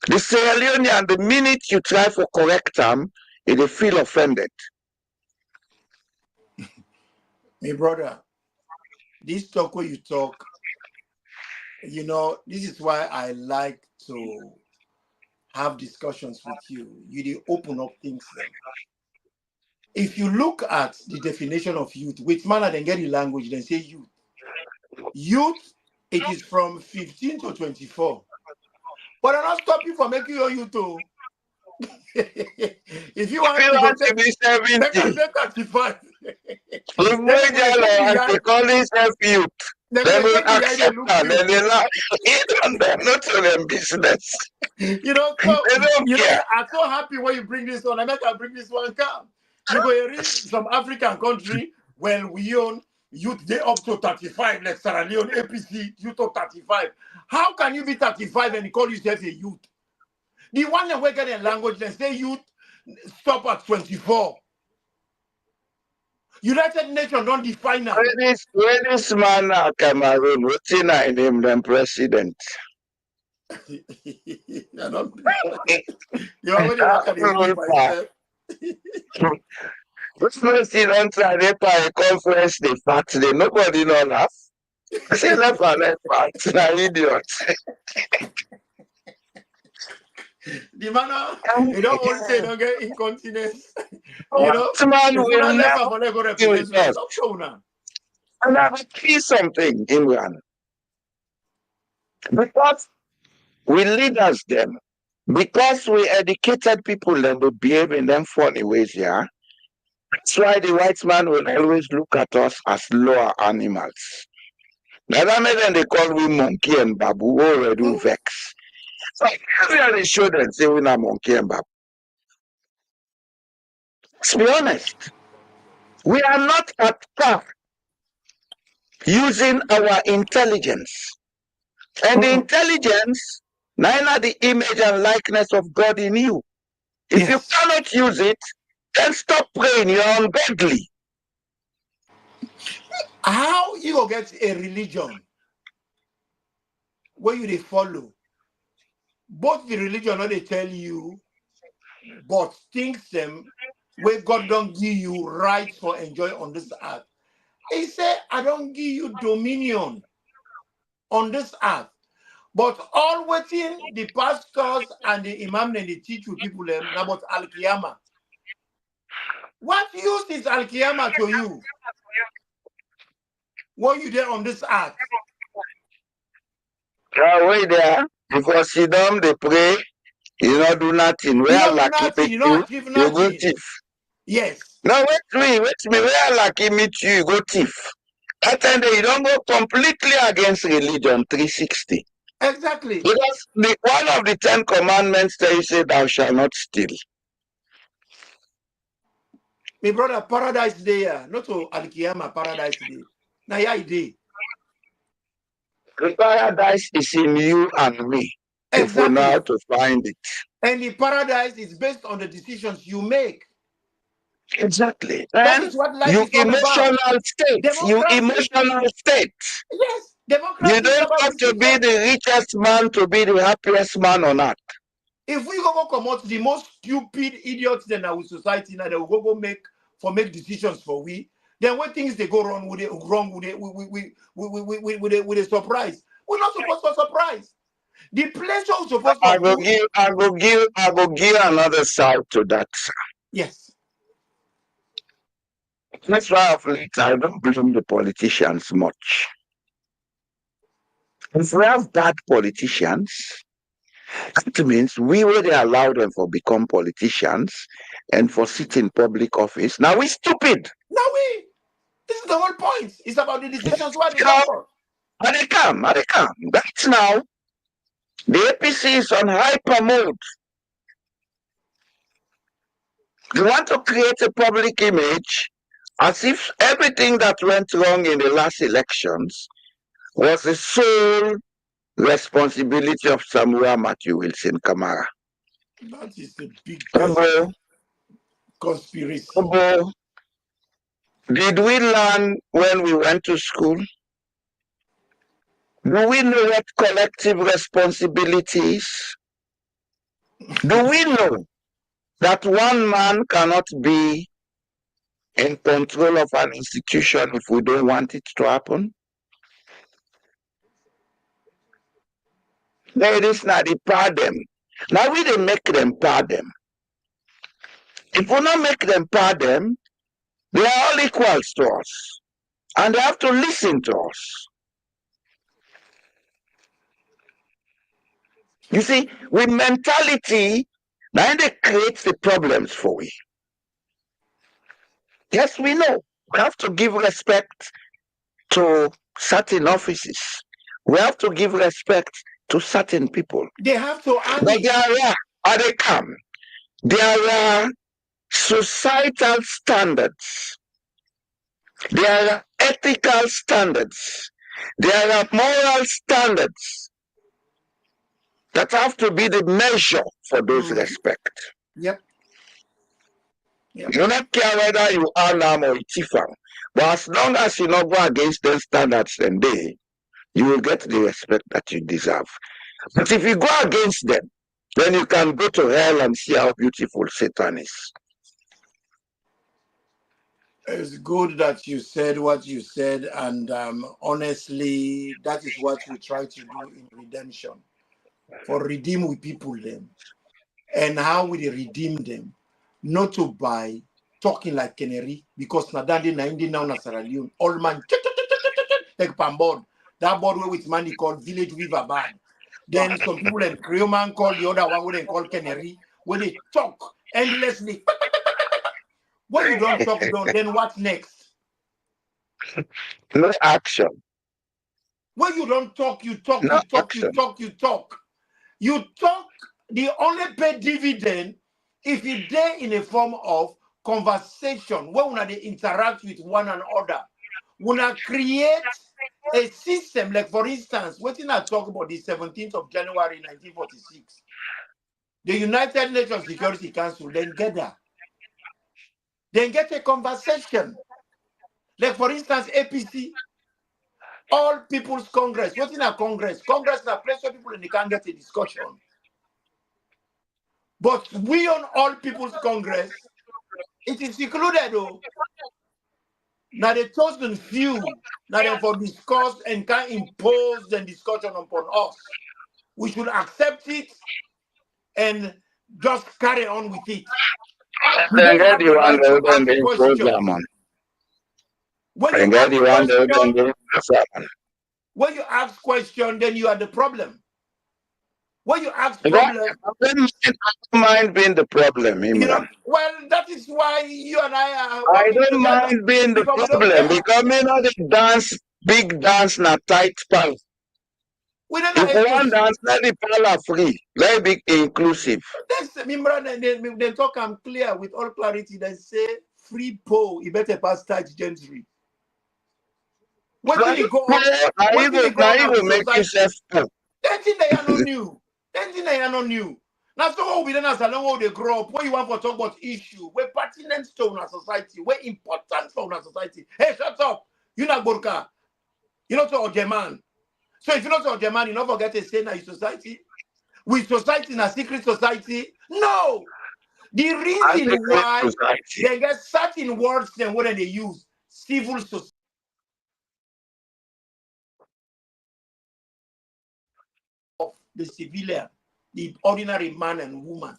The Sierra Leonean, the minute you try to correct them, they feel offended. My brother, this talk where you talk, you know, this is why I like to have discussions with you. You do open up things then. If you look at the definition of youth, which manner then get the language, then say youth. Youth, it is from 15 to 24. But I'm not stopping you from making your youth too. If you want to be 70, take 35. they call themselves youth. They will accept that, and they laugh. Not to them business. You know, so they don't care. I'm so happy when you bring this one. I make I bring this one come. You go reach some African country when we own youth, they up to 35, like Sierra Leone, APC, youth of 35. How can you be 35 and call yourself a youth? The one that we get in language, they say youth stop at 24. United Nations don't define that. When this man Cameroon, what's in I name them president? You already work at the This person don't try to pay a conference, they fat today. Nobody know laugh. I say left and left part, na idiot. The man, you don't want to say don't get incontinence. You know, man will never do it. And I will see something, Imran. Because we leaders them, because we educated people them to behave in them funny ways, yeah. That's why the white man will always look at us as lower animals. Never made them they call we monkey and babu already vex. So they show them say we're not monkey and babu. Let's be honest. We are not at par using our intelligence. And the intelligence, neither the image and likeness of God in you. If you cannot use it, then stop praying, you're ungodly. How you go get a religion where you they follow? Both the religion or they tell you, but things them where God don't give you rights for enjoy on this earth. He said, I don't give you dominion on this earth. But all waiting the pastors and the imam and the teach with people them about Al-Qiyamah. What use is Al-Qiyamah to you? What you there on this earth? Wait there. Before sit down, they pray, you not do nothing. Where Allah keep it, you go thief. Yes. Now wait me, where lucky meet you, go thief. That time you don't go completely against religion, 360. Exactly. Because one of the 10 commandments there you say thou shalt not steal. My brother, paradise day, not to Alkiyama, paradise day. Now, yeah, day. The paradise is in you and me, if we know how Exactly. to find it. And the paradise is based on the decisions you make. Exactly. That And is what life you is all about. emotional state, Democracy, yes, You democracy is don't about have to be decisions. the richest man to be the happiest man on earth. If we go come out the most stupid idiots in our society now, they will go make decisions for we. Then when things they go wrong with it, with a surprise, we're not supposed to surprise. The pleasure is supposed I to go do. give another side to that. Yes. That's why of late I don't blame the politicians much. If we have bad politicians, that means we were they allow them for become politicians and for sit in public office. Now we stupid. Now this is the whole point. It's about the decisions where they You come know, from. and they come, and they come. That's now the APC is on hyper mode. They want to create a public image as if everything that went wrong in the last elections was the sole responsibility of Samuel Matthew Wilson Kamara. That is the biggest conspiracy. Did we learn when we went to school? Do we know what collective responsibility is? Do we know that one man cannot be in control of an institution if we don't want it to happen? There is not the pardon. Now we didn't make them pardon. If we not make them pardon, they are all equals to us. And they have to listen to us. You see, with mentality, now they create the problems for we. Yes, we know. We have to give respect to certain offices. We have to give respect to certain people. They have to earn But it. there are societal standards. There are ethical standards. There are moral standards that have to be the measure for those respect. Yep. You don't care whether you are Nam or Itifam, but as long as you not go against those standards, then you will get the respect that you deserve. But if you go against them, then you can go to hell and see how beautiful Satan is. It's good that you said what you said, and honestly, that is what we try to do in redemption. For redeem we people them, and how we redeem them, not to by talking like canary, because Nadandi na Indi now na Sierra Leone, all man like pambod. That board where with money called village weaver bad. Then some people in Creole man call the other one where they call canary, where they talk endlessly. When you don't talk down, then what next? No action. When you don't talk, you talk, No you talk, you action. talk, you talk. You talk, the only pay dividend if you there in a form of conversation where they interact with one another. When create a system, like for instance, what I talk about the 17th of January 1946, the United Nations Security Council then gather, then get a conversation. Like for instance, APC, All People's Congress. What's in a Congress? Congress is a place where people they can't get a discussion. But we on All People's Congress, it is included though. Now the chosen few, now they for discuss and can impose the discussion upon us. We should accept it and just carry on with it. We Then then get have the the one right to then ask they impose them questions. on. When you Then get ask the one then question, they impose them on. then you are the problem. When you ask I problem, don't mind being the problem, Imran. well, that is why you and I are I working don't together, mind being the because we don't problem care. because me know the dance, big dance na tight pal. We don't If have one dance, let the pal free. Let it be inclusive. Remember, they talk I'm clear with all clarity. They say free poll, you better pass tight gentry. What did Now it go on? What did it go now on you our go make society? yourself poor. That thing they are not new. That thing they are not new. Now, so we don't as long as they grow up. What you want for talk about issue? We're pertinent to our society. We're important for our society. Hey, shut up! You not Burka. You not to German. So if you not to German, you not forget to say now in society. With society in a secret society? No. The reason Anti-Christ why society. they get certain words and what they use, civil society, of the civilian, the ordinary man and woman.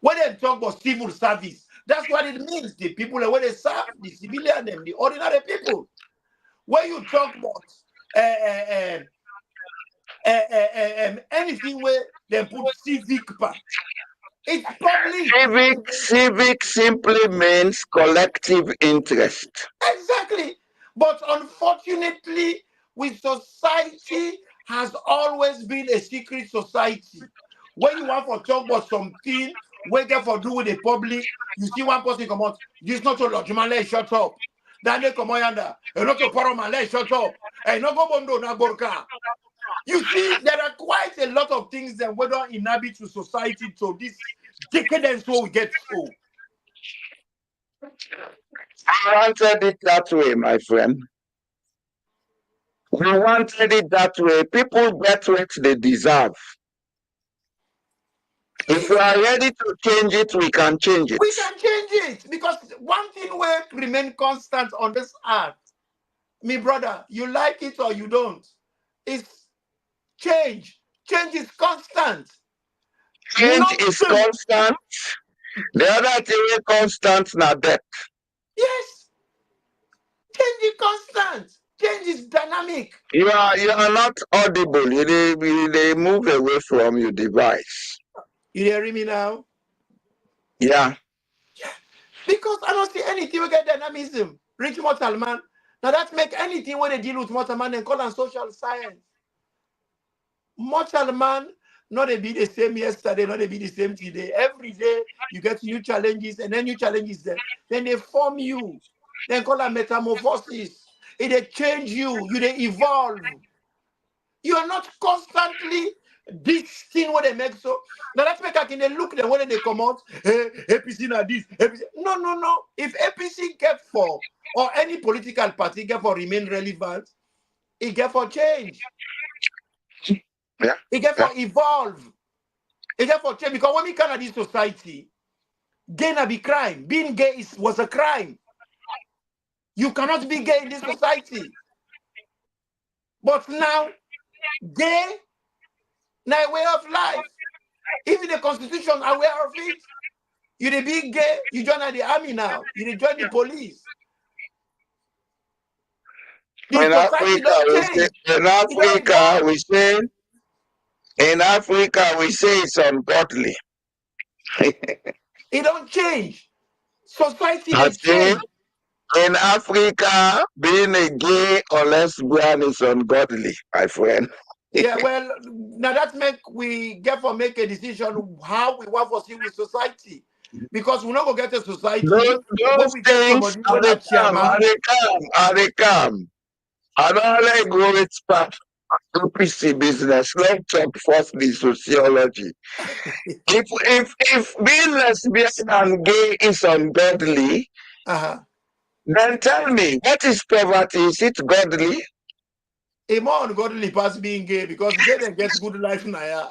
When they talk about civil service, that's what it means. The people when they serve, the civilian and the ordinary people. When you talk about anything where they put civic part, it's public. Civic simply means collective interest. Exactly. But unfortunately, with society has always been a secret society. When you want to talk about something, we get for do with the public, you see one person come out, this not to Lodgeman, shut up. Then they come out, and not to Paraman, shut up. And not go bondo na borka. You see, there are quite a lot of things that we don't inhabit to society to this decadence where we get so. We wanted it that way, my friend. We wanted it that way. People get what they deserve. If we are ready to change it, we can change it. We can change it because one thing will remain constant on this earth. Me brother, you like it or you don't. It's change. Change is constant. Change is Nothing. constant. The other thing is constant na death. Yes. Change is constant. Change is dynamic. You are not audible. They move away from your device. You hear me now? Yeah. Because I don't see anything we get dynamism. Rich mortal man. Now that make anything when they deal with mortal man and call them social science. Mortal man, not they be the same yesterday, not they be the same today. Every day you get new challenges, and then new challenges them. Then they form you. Then call them metamorphosis. They change you. You they evolve. You are not constantly this thing what they make so. Now let's make can they look them when they come out. Hey, APC na this. APC. No. If APC get for or any political party get for remain relevant, it get for change. Yeah. It get for evolve. It get for change because when we come at this society, gay na be crime. Being gay was a crime. You cannot be gay in this society. But now, gay na a way of life. Even the constitution aware of it. You dey be gay, you join the army now. You dey join the police. The In society Africa, don't change. It don't evolve. In Africa, we say it's ungodly. It don't change. Society I they say change. in Africa, being a gay or lesbian is ungodly, my friend. Yeah, well, now that we get for make a decision how we want to see with society. Because we're not gonna get a society where Those we get things somebody are when a they come, chairman. are they come. I don't like go with part OPC business. Let's talk first the sociology. If being lesbian and gay is ungodly, Uh-huh. then tell me, what is poverty? Is it godly? A more ungodly past being gay because gay then get good life now.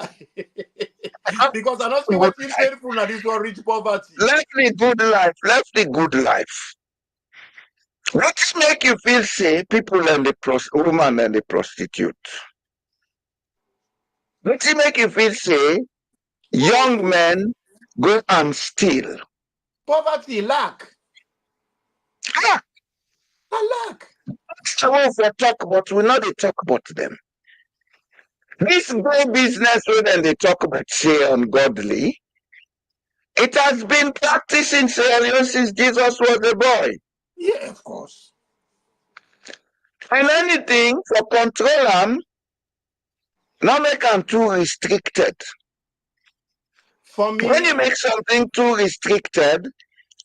Because I don't see Good what in life. painful now this one reach poverty. Left the good life. Left the good life. What make you feel say people and the woman and the prostitute? What make you feel say young Poverty. men go and steal? Poverty, lack. Ah, A lack. so we talk about we know they talk about them. This go business when they talk about say ungodly, it has been practiced in Sierra Leone since Jesus was a boy. Yeah, of course. And anything for control them, not make them too restricted. For me, When you make something too restricted,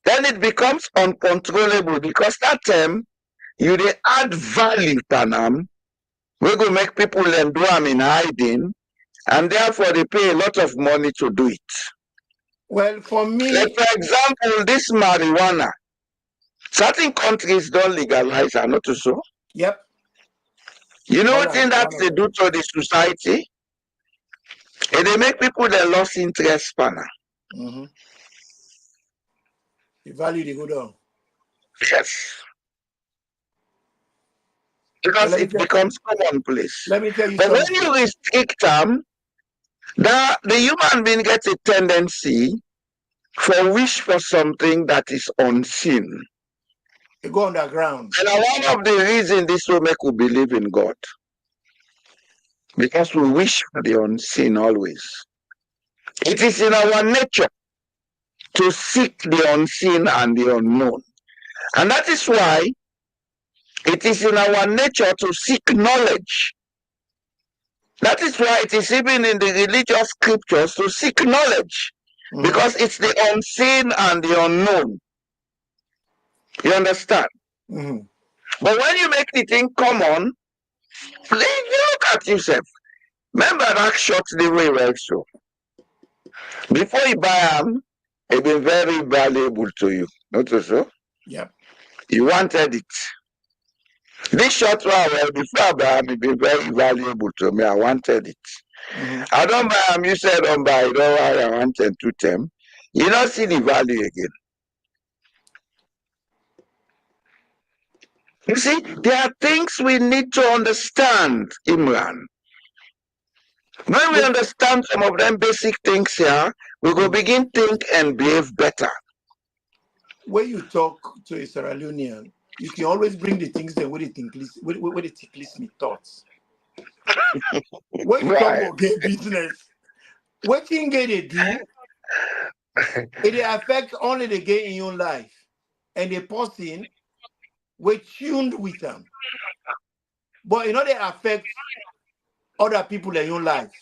then it becomes uncontrollable because that time you dey add value to them, we go make people learn do them in hiding, and therefore they pay a lot of money to do it. well, for me, Like for example, this marijuana, certain countries don't legalize and not so. yep. You know what Holland, that one of they them. do to the society? And they make people they lost interest spanner. Mm-hmm. The value they go down. Yes. But Because it becomes commonplace. let me tell you But when something. you restrict them, the human being gets a tendency for wish for something that is unseen. They go underground. And one of the reasons this will make we believe in God. Because we wish for the unseen always. It is in our nature to seek the unseen and the unknown. And that is why it is in our nature to seek knowledge. That is why it is even in the religious scriptures to seek knowledge. Mm-hmm. Because it's the unseen and the unknown. You understand? Mm-hmm. But when you make the thing common, you look at yourself. Remember that short the way well so. Before you buy them, it been very valuable to you. Not so? Yep. You wanted it. This short one, well, before I buy them, it been very valuable to me. I wanted it. Mm-hmm. I don't buy them, you said don't buy it, don't worry, I wanted to them. You don't see the value again. You see, there are things we need to understand, Imran. When we understand some of them basic things here, we will begin think and behave better. When you talk to a Sierra Leonean, you can always bring the things that where they ticklish me thoughts. When you talk about gay business, what thing gay they do, it affects only the gay in your life. And the person we tuned with them. But you know they affect other people in your life.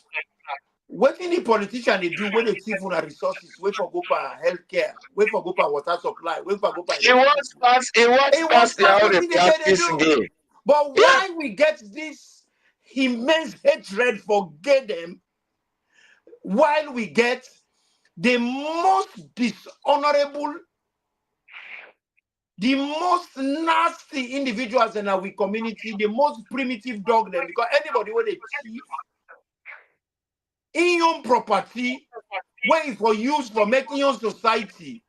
What in the politician they do when they thief on resources, wait for go for healthcare, wait for go for water supply, wait for go for It was past the how what they they practice do. gay. But why we get this immense hatred for gay them while we get the most dishonorable, the most nasty individuals in our community, the most primitive dog them, because anybody when they thief in your property, when it's for use for making your society,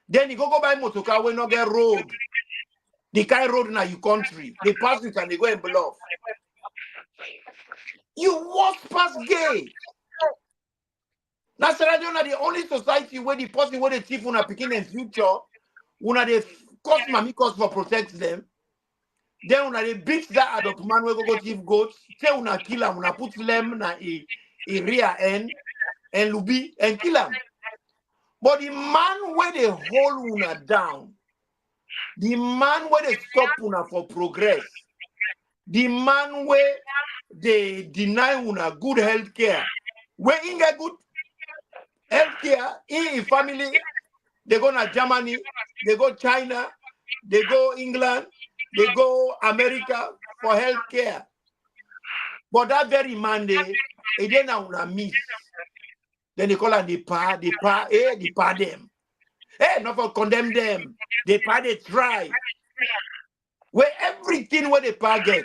then you go buy motorcar when not get road. The kind road in your country, they pass it and they go and bluff. You walk past gay. Now, Sierra Leone are the only society where the person where they thief una picking in future, una they cost mommy cost for protect them. Then una they beat that adopt man where go thief goats, say una kill them, una put them na a rear end and lubi and kill them. But the man where they hold una down, the man where they stop una for progress, the man where they deny una good health care, where in get good healthcare in family, they go to Germany, they go China, they go England, they go America for healthcare. But that very Monday, it then una miss. Then they call them the pa them. Hey, not for condemn them. They pa they try. Where everything where they pa get.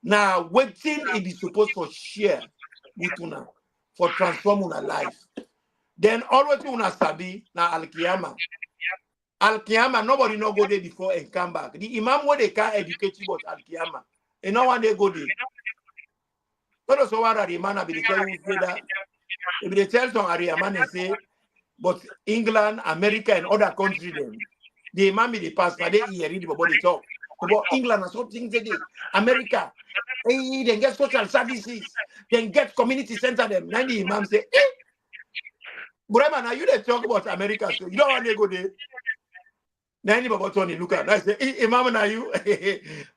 Now, waiting it is supposed to share with una for transform una life. Then always una sabi na Al-Kiyama. Al-Kiyama, nobody no go there before and come back. The imam where they can't educate you about Al-Kiyama. And no one they go there. So so what the man be tell you that if they tell some area man and say, but England, America, and other countries them, the imam be the pastor, they hear it about the talk. about England and so things they did. America, then get social services, then get community center them. Then the imam say, Brahman, now you they talk about America, so you don't want to go there. Then about Tony look at. I say, Imam, now you,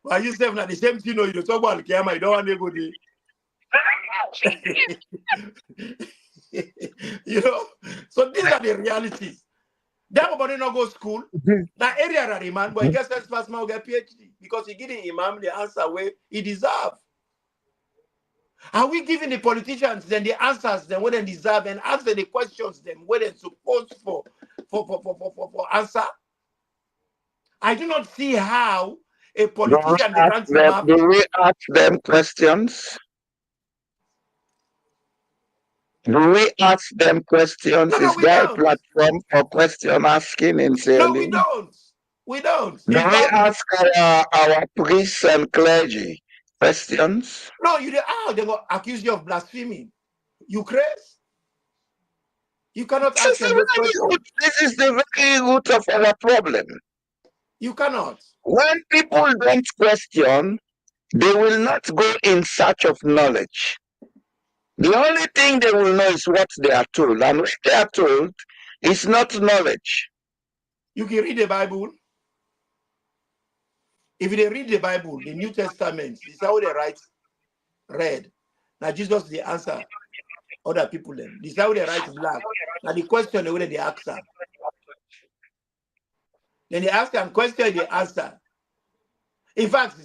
why you say now the same thing? You don't talk about Kiyama, you don't want to go there. You know, so these are the realities. That nobody not go school. That area that man, but he gets first class man will get PhD because he give the imam the answer where he deserve. Are we giving the politicians then the answers then what they deserve and answer the questions then what they're supposed for answer? I do not see how a politician they can't imam. Do we ask them questions? Do we ask them questions? No, Is we there a don't. platform for question asking in Sierra No, we Leone? don't. We don't. Do we ask our priests and clergy questions? No, they will accuse you of blaspheming. You crazy? You cannot ask them those questions. This is the very root of our problem. You cannot. When people don't question, they will not go in search of knowledge. The only thing they will know is what they are told, and what they are told is not knowledge. You can read the Bible. If they read the Bible, the New Testament, this is how they read. Now Jesus the answer other people then. This is how they write black. Now the question the way they answer. Then they ask and question the answer. In fact,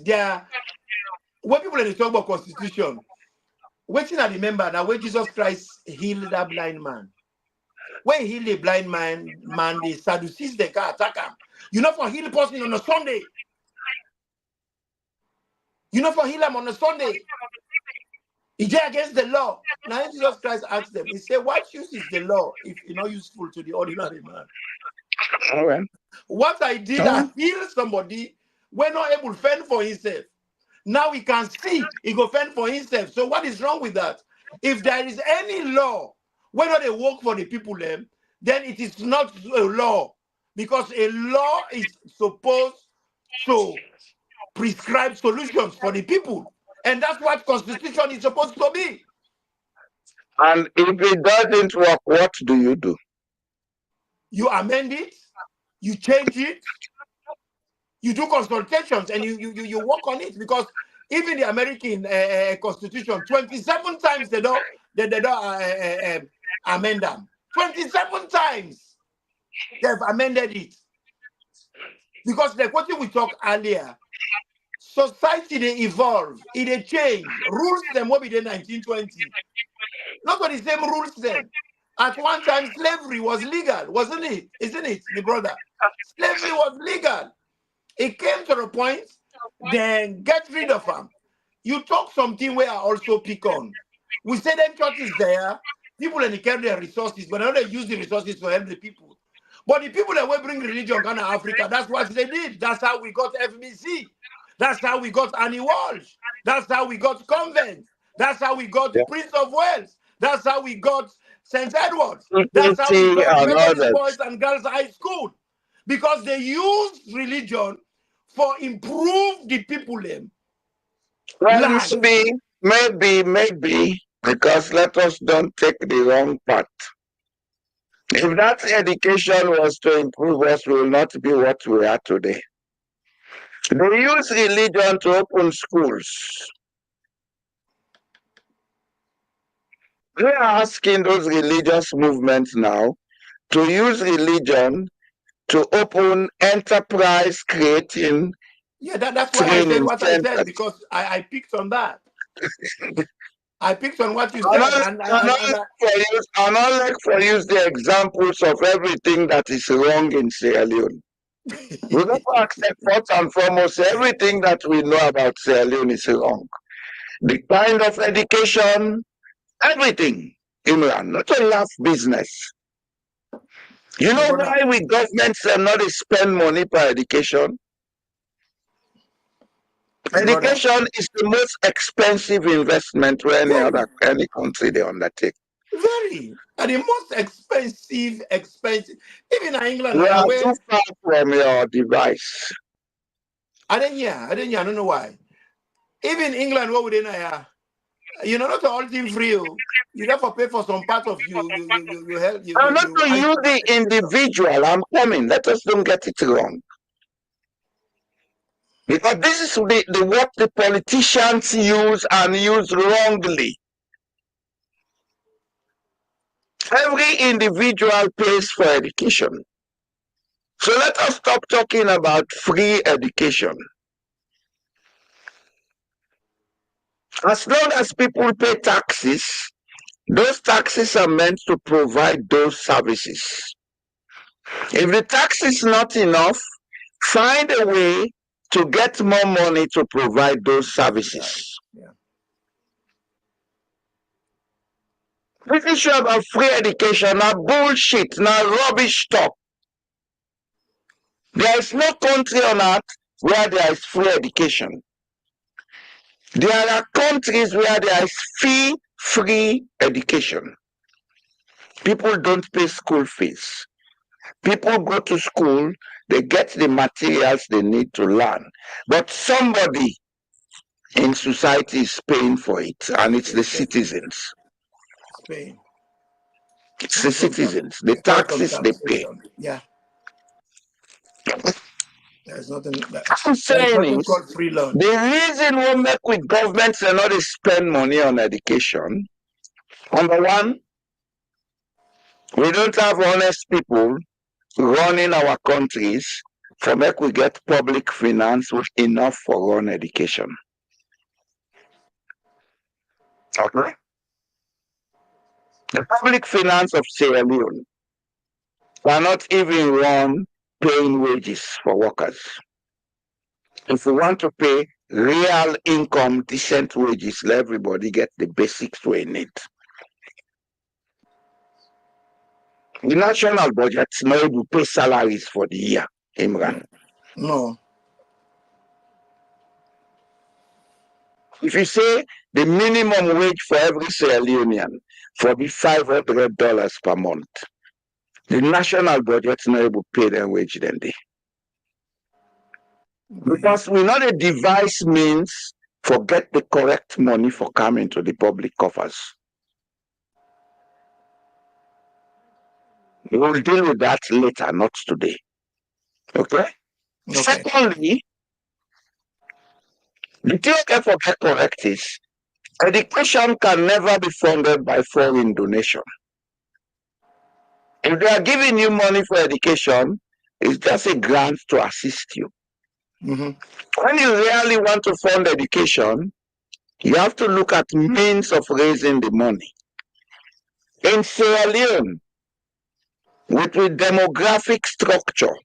when people they talk about constitution, waiting I remember now when Jesus Christ healed that blind man. When he healed the blind man, the Sadducees they can attack him. You know for heal person on a Sunday. You know for heal him on a Sunday. Is there against the law? Now Jesus Christ asked them, he said, what use is the law if it's not useful to the ordinary man? All right. What I did, I healed somebody when not able to fend for himself. Now he can see, he go fend for himself. So what is wrong with that? If there is any law, when not they work for the people, then it is not a law. Because a law is supposed to prescribe solutions for the people. And that's what constitution is supposed to be. And if it doesn't work, what do you do? You amend it, you change it, you do consultations, and you work on it. Because even the American Constitution, 27 times they don't amend them. 27 times they've amended it. Because like what we talked earlier, society they evolve, it change. Rules them what we did in 1920. Not the same rules then. At one time, slavery was legal, wasn't it? Isn't it, the brother? Slavery was legal. It came to the point, then get rid of them. You talk something where I also pick on. We say them churches there, people and they carry their resources, but now they use the resources to help the people. But the people that will bring religion to Africa, that's what they did. That's how we got FBC. That's how we got Annie Walsh. That's how we got Convent. That's how we got Prince of Wales. That's how we got St. Edward's. That's how we got Methodist Boys and Girls High School. Because they used religion for improve the people. Well, maybe, because let us don't take the wrong path. If that education was to improve us, we will not be what we are today. They use religion to open schools. They are asking those religious movements now to use religion to open enterprise creating. Yeah, that's why I said what I said, because I picked on that. I picked on what you said. And I'll like for use the examples of everything that is wrong in Sierra Leone. We never accept first and foremost everything that we know about Sierra Leone is wrong. The kind of education, everything. Imran, not to laugh business. You know why we governments are not spend money for education? Education is the most expensive investment for any country they undertake. Very. And the most expensive. Even in England. We are too far from your device. I don't know why. Even England, what would they know? You know, not all thing free. You therefore pay for some part of you help I'm not to hide you, for the individual. I'm coming. Let us don't get it wrong. Because this is the what the politicians use and use wrongly. Every individual pays for education. So let us stop talking about free education. As long as people pay taxes, those taxes are meant to provide those services. If the tax is not enough, find a way to get more money to provide those services. Yeah. This issue about free education now bullshit, now rubbish talk. There is no country on earth where there is free education. There are countries where there is fee-free education. People don't pay school fees. People go to school, they get the materials they need to learn. But somebody in society is paying for it, and it's the citizens. Spain. It's the citizens, the Quite some taxes they pay. Yeah. There's nothing I'm saying is, called free lunch. the reason we make with governments and not spend money on education, number one, we don't have honest people running our countries for make we get public finance with enough for run education. Okay? The public finance of Sierra Leone cannot even run paying wages for workers. If we want to pay real income, decent wages, let everybody get the basics we need. The national budget is not able to pay salaries for the year, Imran. No. If you say the minimum wage for every Sierra Leonean for be $500 per month, the national budget is not able to pay their wage then day. Because we know the device means for get the correct money for coming to the public coffers. We will deal with that later, not today. Okay? Secondly, the thing I for get correct is education can never be funded by foreign donation. If they are giving you money for education, it's just a grant to assist you. When you really want to fund education, you have to look at means of raising the money. In Sierra Leone, with the demographic structure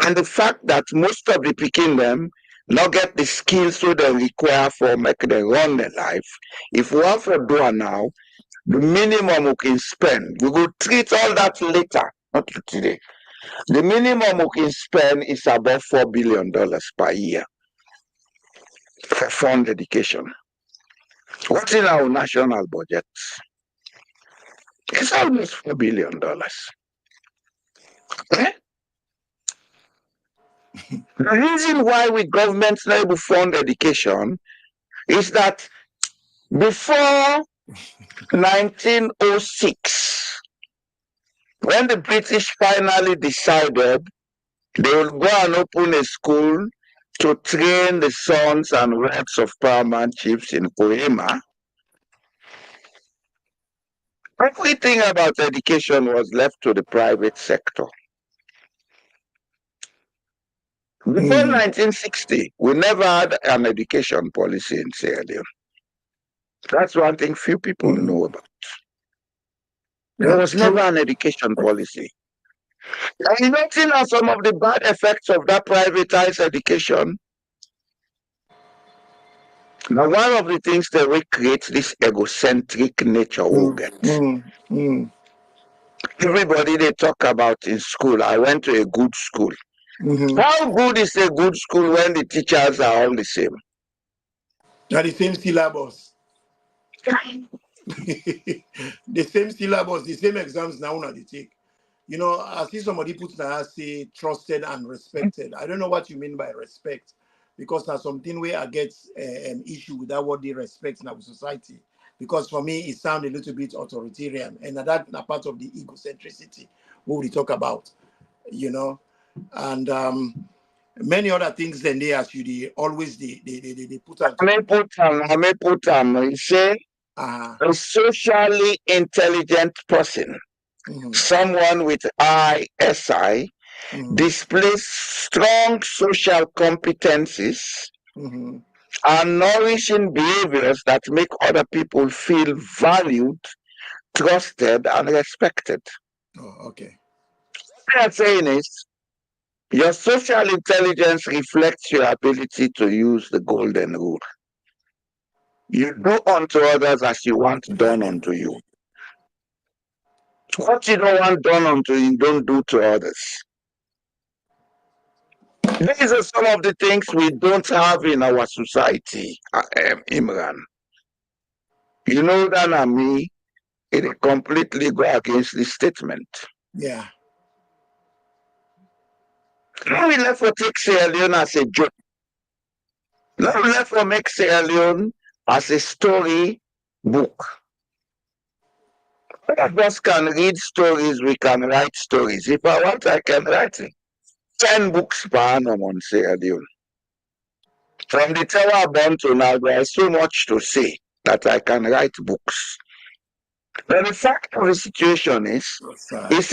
and the fact that most of the Peking them not get the skills so they require for make them run their life, if we have to do it now, the minimum we can spend, we will treat all that later, not today. The minimum we can spend is about $4 billion per year for fund education. What's in our national budget? It's almost $4 billion. Okay? The reason why we governments not able to fund education is that before 1906, when the British finally decided they will go and open a school to train the sons and wives of paramount chiefs in Kohima, everything about education was left to the private sector. Before 1960, we never had an education policy in Sierra Leone. That's one thing few people know about. There was never an education policy. And you know some of the bad effects of that privatized education. Now, one of the things that we create this egocentric nature will get. Everybody they talk about in school, I went to a good school. How good is a good school when the teachers are all the same? They're the same syllabus. The same syllabus, the same exams now they take. You know, I see somebody put that say trusted and respected. I don't know what you mean by respect, because that's something where I get an issue with that word they respect in our society. Because for me, it sounds a little bit authoritarian, and that a part of the egocentricity what we talk about, you know, and many other things than they as you always they put out. I may put you say a socially intelligent person, someone with ISI, displays strong social competencies and nourishing behaviors that make other people feel valued, trusted, and respected. Oh, okay. What I'm saying is, your social intelligence reflects your ability to use the golden rule. You do unto others as you want done unto you. What you don't want done unto you, don't do to others. These are some of the things we don't have in our society, Imran. You know that and me, it completely go against this statement. Yeah. Now we left for take Sierra Leone as a joke. Now we left for make Sierra Leone as a story book. All of us can read stories, we can write stories. If I want, I can write 10 books per annum on Sierra Leone. From the Tower born to now, there is so much to say that I can write books. But the fact of the situation is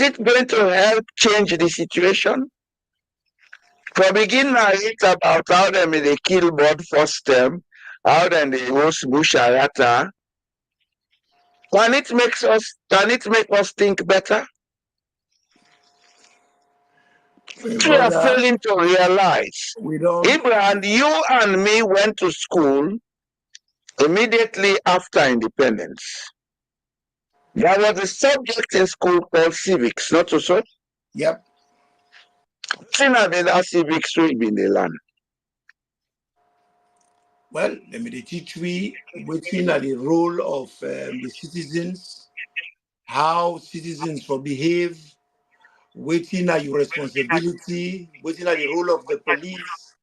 it going to help change the situation? For begin narrate about how them they kill bird first term, how then they roast bush arata. Can it make us think better? We are failing to realize. Abraham, you and me went to school immediately after independence. There was a subject in school called civics, not so? Yep. That civics will be in the land. Well, let me teach we waiting at the role of the citizens, how citizens for behave, waiting at your responsibility, waiting at the role of the police,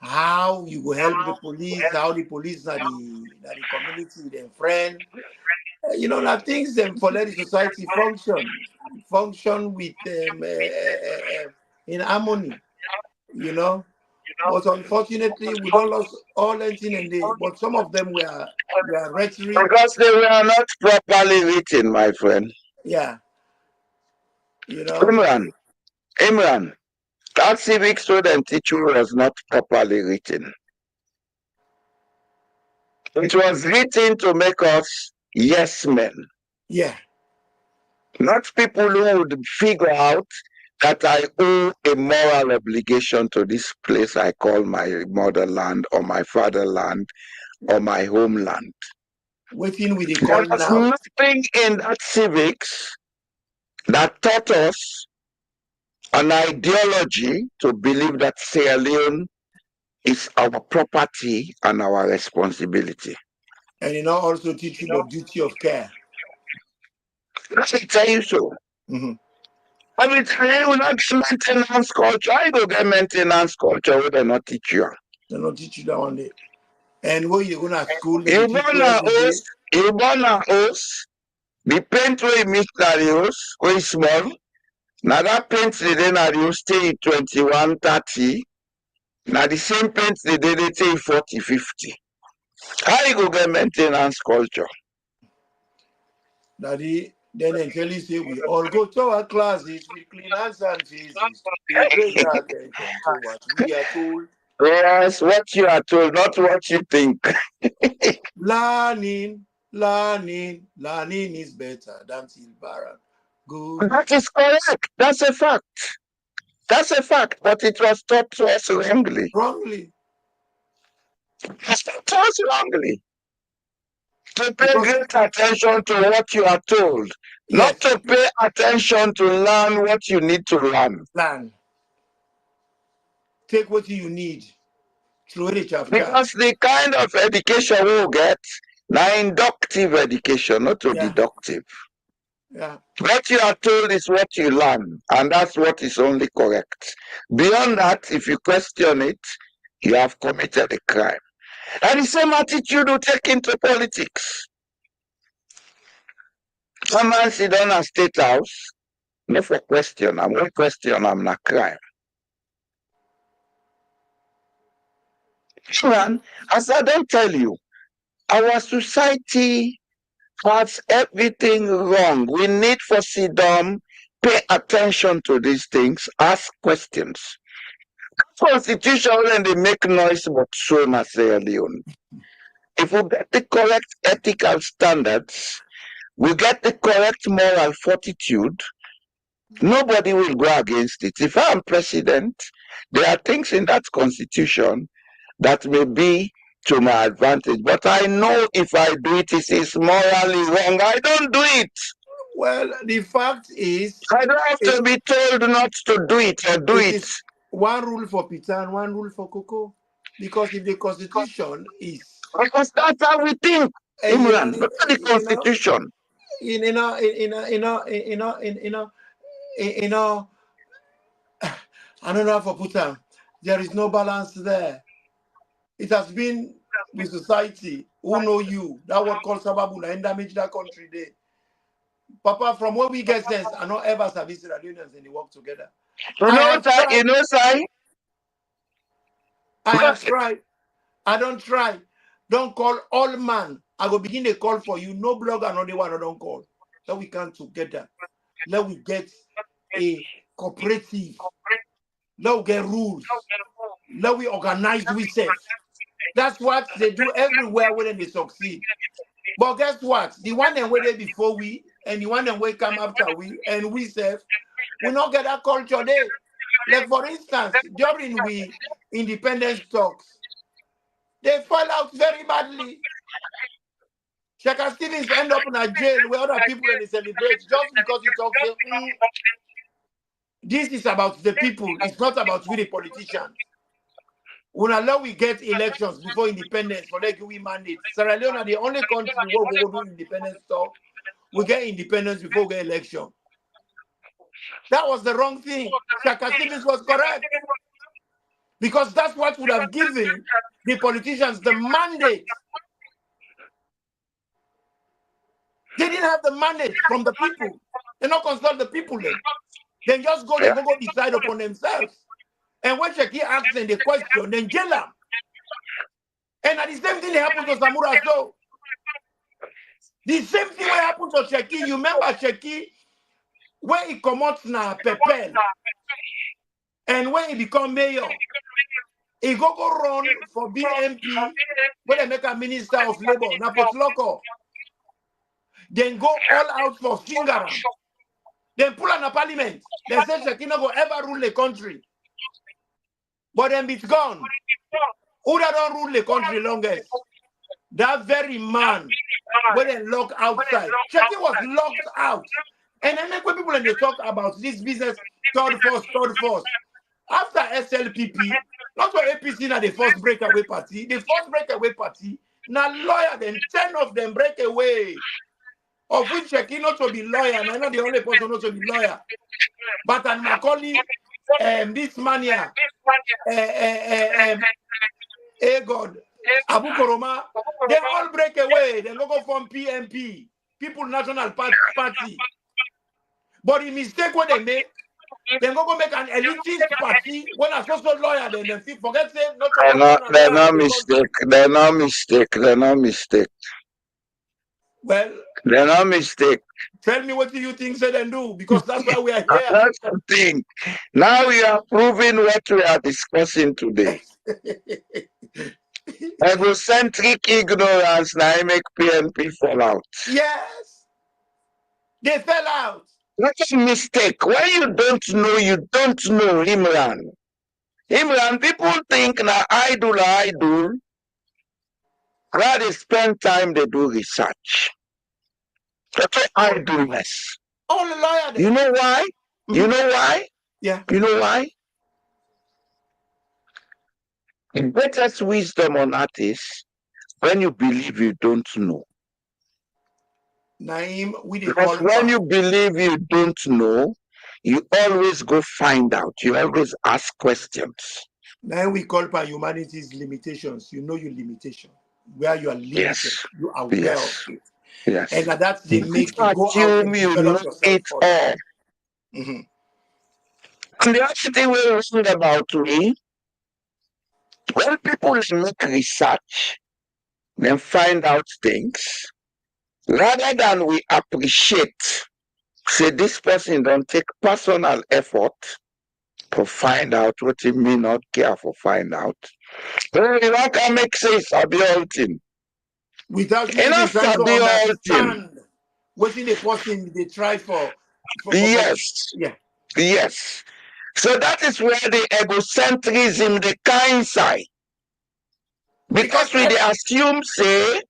how you will help the police, how the police are the community, their friend. You know, that things them for let the society function with them in harmony, you know. But unfortunately, we don't lose all anything in there. But some of them were rhetoric. Because they were not properly written, my friend. Yeah. You know. Imran, that civic student teacher was not properly written. It was written to make us yes men. Yeah. Not people who would figure out that I owe a moral obligation to this place I call my motherland or my fatherland or my homeland. Waiting with the calling out. There's nothing in that civics that taught us an ideology to believe that Sierra Leone is our property and our responsibility. And it also teach you about duty of care. Let me tell you so. I mean, you will not get maintenance culture. I go get maintenance culture where they not teach you. They not teach you that one day. And where you going to school, you born a house, the paint where you mix na the house, where is small. Now that paint they dey na the house stay 21, 30. Now the same paint they stay 40, 50. How you go get maintenance culture? Daddy, then they tell you say we all go to our classes with clean hands and faces. Pay great attention to what we are told. Yes, what you are told, not what you think. Learning is better than Silbaran. Good. That is correct. That's a fact. That's a fact, but it was taught to us wrongly. It's taught to us wrongly. To pay great attention to what you are told, not to pay attention to learn what you need to learn. Take what you need. Because the kind of education we'll get, now inductive education, not to deductive. Yeah. What you are told is what you learn, and that's what is only correct. Beyond that, if you question it, you have committed a crime. And the same attitude will take into politics. Some man sit down at State House, no for question, I'm one question, I'm not crime. Man, as I don't tell you, our society has everything wrong. We need for sit down, pay attention to these things, ask questions. Constitution when they make noise but so na Sierra Leone. If we get the correct ethical standards, we get the correct moral fortitude, nobody will go against it. If I'm president, there are things in that constitution that may be to my advantage, but I know if I do it, it is morally wrong. I don't do it. Well, the fact is, I don't have to be told not to do it or do it it. is one rule for Peter and one rule for Coco. Because if the constitution is, Because that's how we think. you know, Imran, look at the you know, constitution. in I don't know how to put them. There is no balance there. It has been with society who know you. That word called Sababula and damage that country there. Papa, from where we get sense, I not ever service the unions and they work together. You know, Sai? I have tried. I don't try. Don't call all man. I go begin a call for you. No blog and only one I don't call. Let we come together. Let we get a cooperative. Let we get rules. Let we organize ourselves. That's what they do everywhere when they succeed. But guess what? The one that waited before we and the one that will come after we and we self, we not get that culture there. Like for instance, during we independence talks, they fall out very badly. Shaka Stevens end up in a jail where other people and they celebrate just because he talks. This is about the people. It's not about we the politicians. When allow we get elections before independence for like we mandate. Sierra Leone are the only country where we go do independence talk. We get independence before we get election. That was the wrong thing. Shaka Stevens was correct. Because that's what would have given the politicians the mandate. They didn't have the mandate from the people. They not consult the people then. Then just go, then go decide upon themselves. And when Shaki asks them the question, then jail them. And at the same thing that happened to Samura so. The same thing what happened to Shaki. You remember Shaki when he come out na Pepel and when he become mayor, he go run for BMP when they make a minister of labor, na Potloko. Then go all out for Fingaram. Then pull on a parliament. They say Shaki no go ever rule the country. But then it's gone. Who don't rule the country longest? That very man when they lock outside. Shaki was locked out. And then when people and they talk about this business, third force. After SLPP, not for APC now the first breakaway party. The first breakaway party, now lawyer, then 10 of them break away. Of which Shaki not to be lawyer, and I'm not the only person not to be lawyer. But and Macaulay, this man here, God, Abu Koroma, they all break away. They go from PMP, People National Party. But the mistake what they make, they go make an elitist party when a social lawyer, then forget say not to They're not mistake. They're not mistake. They're not mistake. Well, they're not mistake. Tell me what do you think say and do, because that's why we are here. That's the thing. Now we are proving what we are discussing today. Egocentric ignorance now make PNP fall out. Yes. They fell out. That's a mistake. When you don't know, Imran. Imran, people think now idol. Rather spend time, they do research. That's idleness. All the lawyer. You know why? Mm-hmm. You know why? Yeah. You know why? The greatest wisdom on earth is when you believe you don't know. Naim, we the Because when you believe you don't know, you always go find out. You always ask questions. Now we call for humanity's limitations. You know your limitation, where you are limited. Yes. You are aware of Yes. it. Yes. And that's they Don't make you go out and assume you develop know yourself. it all. Mm-hmm. And the other thing we learned about me, when people make research, then find out things, rather than we appreciate, say this person don't take personal effort to find out what he may not care for find out. Well, that can make sense of the whole thing. Without you even Enough trying of to the whole thing. understand what in the person they try for Yes. yeah. Yes. So that is where the egocentrism, the kind side. Because we dey assume say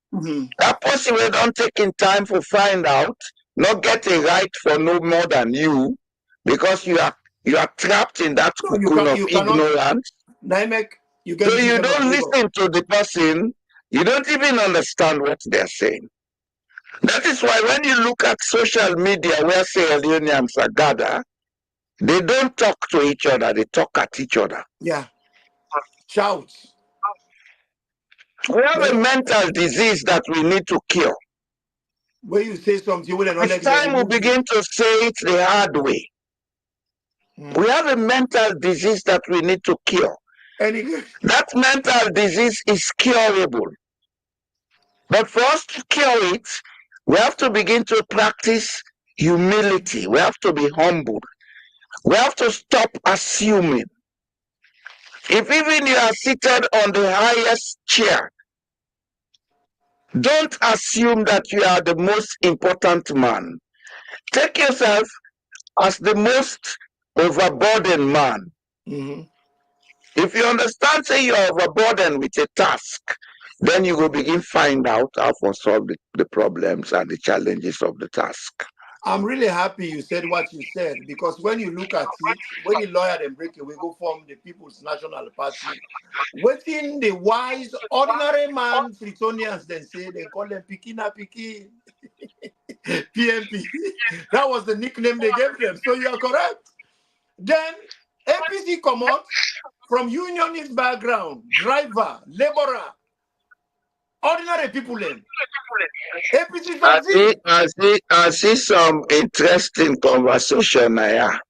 that person wey don take im time for find out, not get a right for no more than you, because you are trapped in that cocoon of ignorance. You get So you don't listen to the person, you don't even understand what they're saying. That is why when you look at social media where Sierra Leoneans are gathered, they don't talk to each other, they talk at each other. Yeah. Shout. We have a mental disease that we need to cure. Where you say something, It's time we begin to say it the hard way. We have a mental disease that we need to cure. That mental disease is curable. But for us to cure it, we have to begin to practice humility. We have to be humble. We have to stop assuming. If even you are seated on the highest chair, don't assume that you are the most important man. Take yourself as the most overburdened man. If you understand, say you are overburdened with a task, then you will begin find out how to solve the problems and the challenges of the task. I'm really happy you said what you said, because when you look at it, when the lawyer then break away, go form the People's National Party, within the wise, ordinary man, Fritonians then say, they call them Pikina Piki, PMP. That was the nickname they gave them. So you are correct. Then APC come out from unionist background, driver, laborer, ordinary people then. APC succeed. I see some interesting conversation here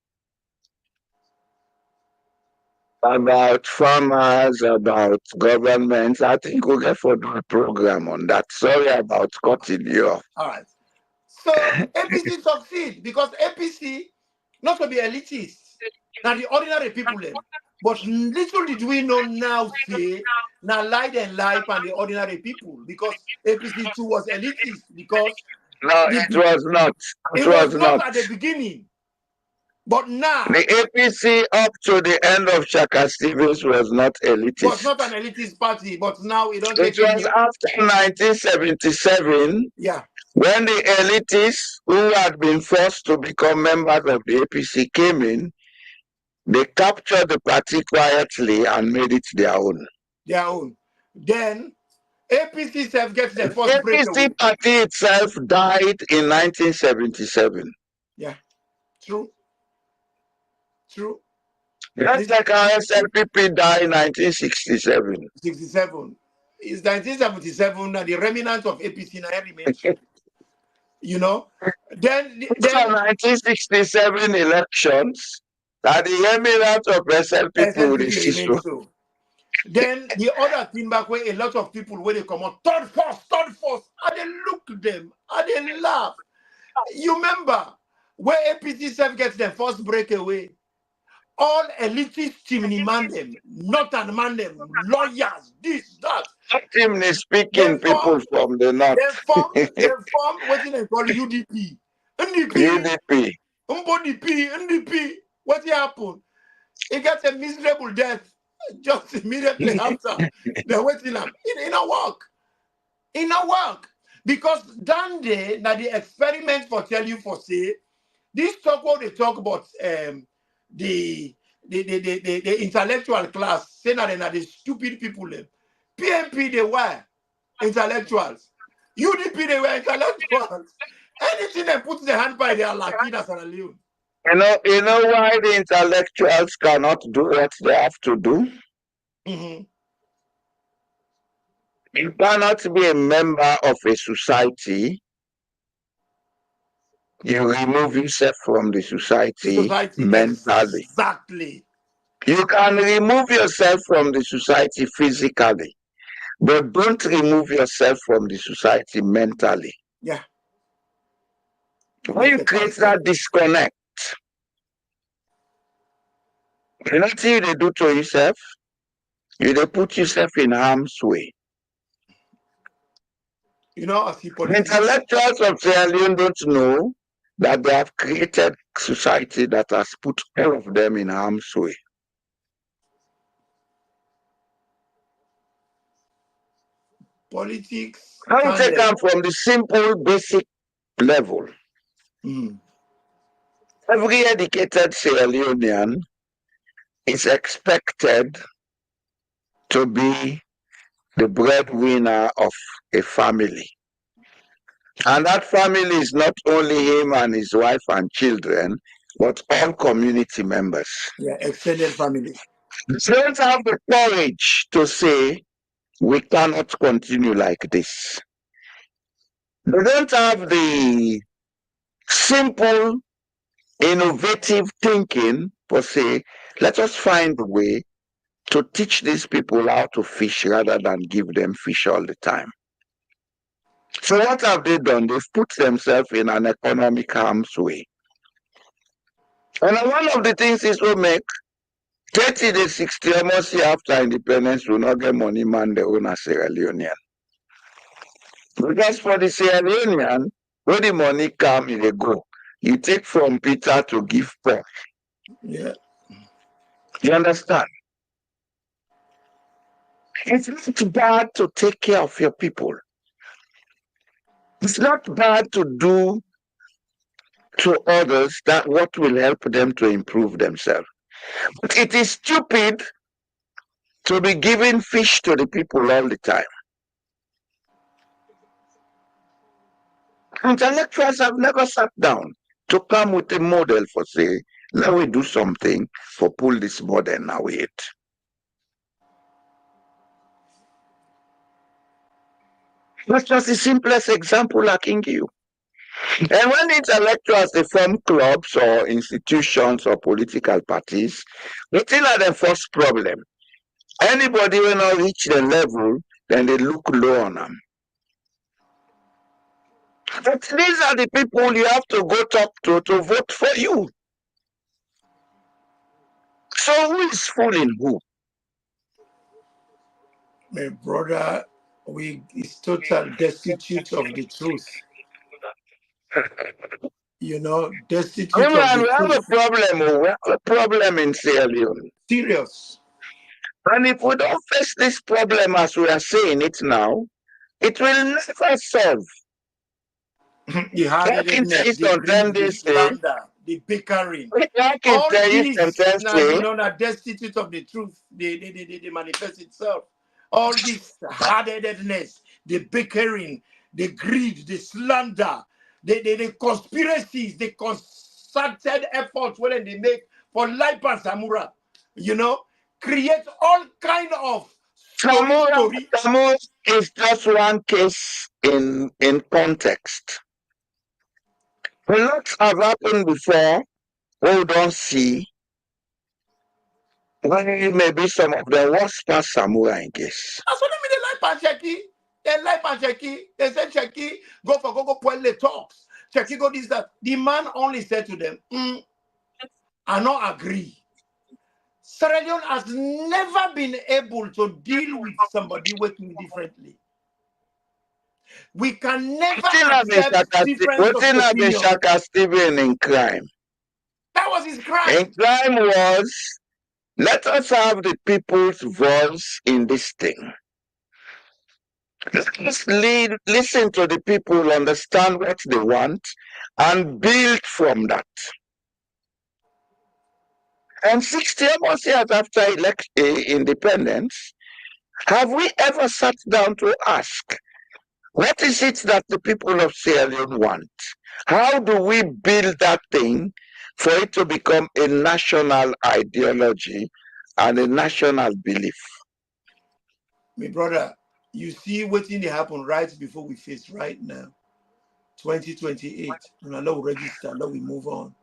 about farmers, about governments. I think we'll get for the program on that. Sorry about cutting you off. All right. So APC succeed because APC not to be elitist. Now the ordinary people them. But little did we know now say now light and life and the ordinary people, because APC too was elitist, because no, it was not. It was not at the beginning. But now the APC up to the end of Shaka Stevens was not elitist. Was not an elitist party, but now it don't take it was after 1977. Yeah. When the elitists who had been forced to become members of the APC came in, they captured the party quietly and made it their own. Their own. Then APC itself gets the first breakaway. APC party itself died in 1977. Yeah, true. True. Just like our SLPP died in 1967. 67. It's 1977 that the remnant of APC now remains. You know? Then 1967 elections, that the remnant of SLPP remains so. Then the other thing back where a lot of people, when they come out, third force, and they look at them, and they laugh. You remember where APC self gets their first breakaway? All elitist team man them, not an man them, lawyers, this, that. Team speaking people from the north. They form what they call UDP. NDP. What happened? He gets a miserable death just immediately after. They're waiting up. In a work. In a work. Because that day, now the experiment for tell you for say, this talk what they talk about the intellectual class, saying that they're the stupid people. PMP they were intellectuals. UDP they were intellectuals. Anything they put their hand by, they are lucky. That's Sierra Leone. You know why the intellectuals cannot do what they have to do? Mm-hmm. You cannot be a member of a society. You remove yourself from the society Society, mentally. exactly. You can remove yourself from the society physically, but don't remove yourself from the society mentally. Yeah. When you create that disconnect, you know what you they do to yourself? You they put yourself in harm's way. You know, as the The politics. intellectuals of Sierra Leone don't know that they have created society that has put all of them in harm's way. Politics. I will take them from the simple, basic level. Mm. Every educated Sierra Leonean is expected to be the breadwinner of a family. And that family is not only him and his wife and children, but all community members. Yeah, extended family. They don't have the courage to say, we cannot continue like this. They don't have the simple, innovative thinking to say, let us find a way to teach these people how to fish rather than give them fish all the time. So what have they done? They've put themselves in an economic harm's way. And one of the things is we make 30 to 60 almost year after independence will not get money man the own as Sierra Leonean. Because for the Sierra Leonean, when the money come, they go. You take from Peter to give Paul. Yeah. You understand? It's not bad to take care of your people. It's not bad to do to others that what will help them to improve themselves. But it is stupid to be giving fish to the people all the time. Intellectuals have never sat down to come with a model for say, let me do something for pull this burden away. That's just the simplest example I can give you. And when intellectuals they form clubs or institutions or political parties, they still are the first problem. Anybody will not reach the level, then they look low on them. But these are the people you have to go talk to vote for you. So who is fooling who? My brother, we is total destitute of the truth. You know, destitute of Man, the we have a truth. problem. We have a problem in Sierra Leone. Serious. And if we don't face this problem as we are saying it now, it will never solve. The I can tell hard-headedness, you the greed, sometimes the they say, slander, the bickering. I can All tell you these sometimes now, say, you know, that destitute of the truth, they manifest itself. All this hard-headedness, the bickering, the greed, the slander, the conspiracies, the concerted efforts when they make for life and Samura, you know, create all kind of story. Samura is just one case in context. A lot have happened before we don't see. Maybe some of the worst past Samurai in case. That's what I mean. They like Pancheki. They like Pancheki. They said Cheki, go point the talks. Cheki go this, that. The man only said to them, I not agree. Sierra Leone has never been able to deal with somebody working differently. We can never accept difference of opinion. Shaka Stephen in crime. That was his crime. In crime was, let us have the people's voice in this thing. Let's listen to the people, understand what they want, and build from that. And 60 almost years after independence, have we ever sat down to ask, What is it that the people of Sierra Leone want? How do we build that thing for it to become a national ideology and a national belief? My brother, you see what thing they happen right before we face right now, 2028. And Allah will register, Allah will move on.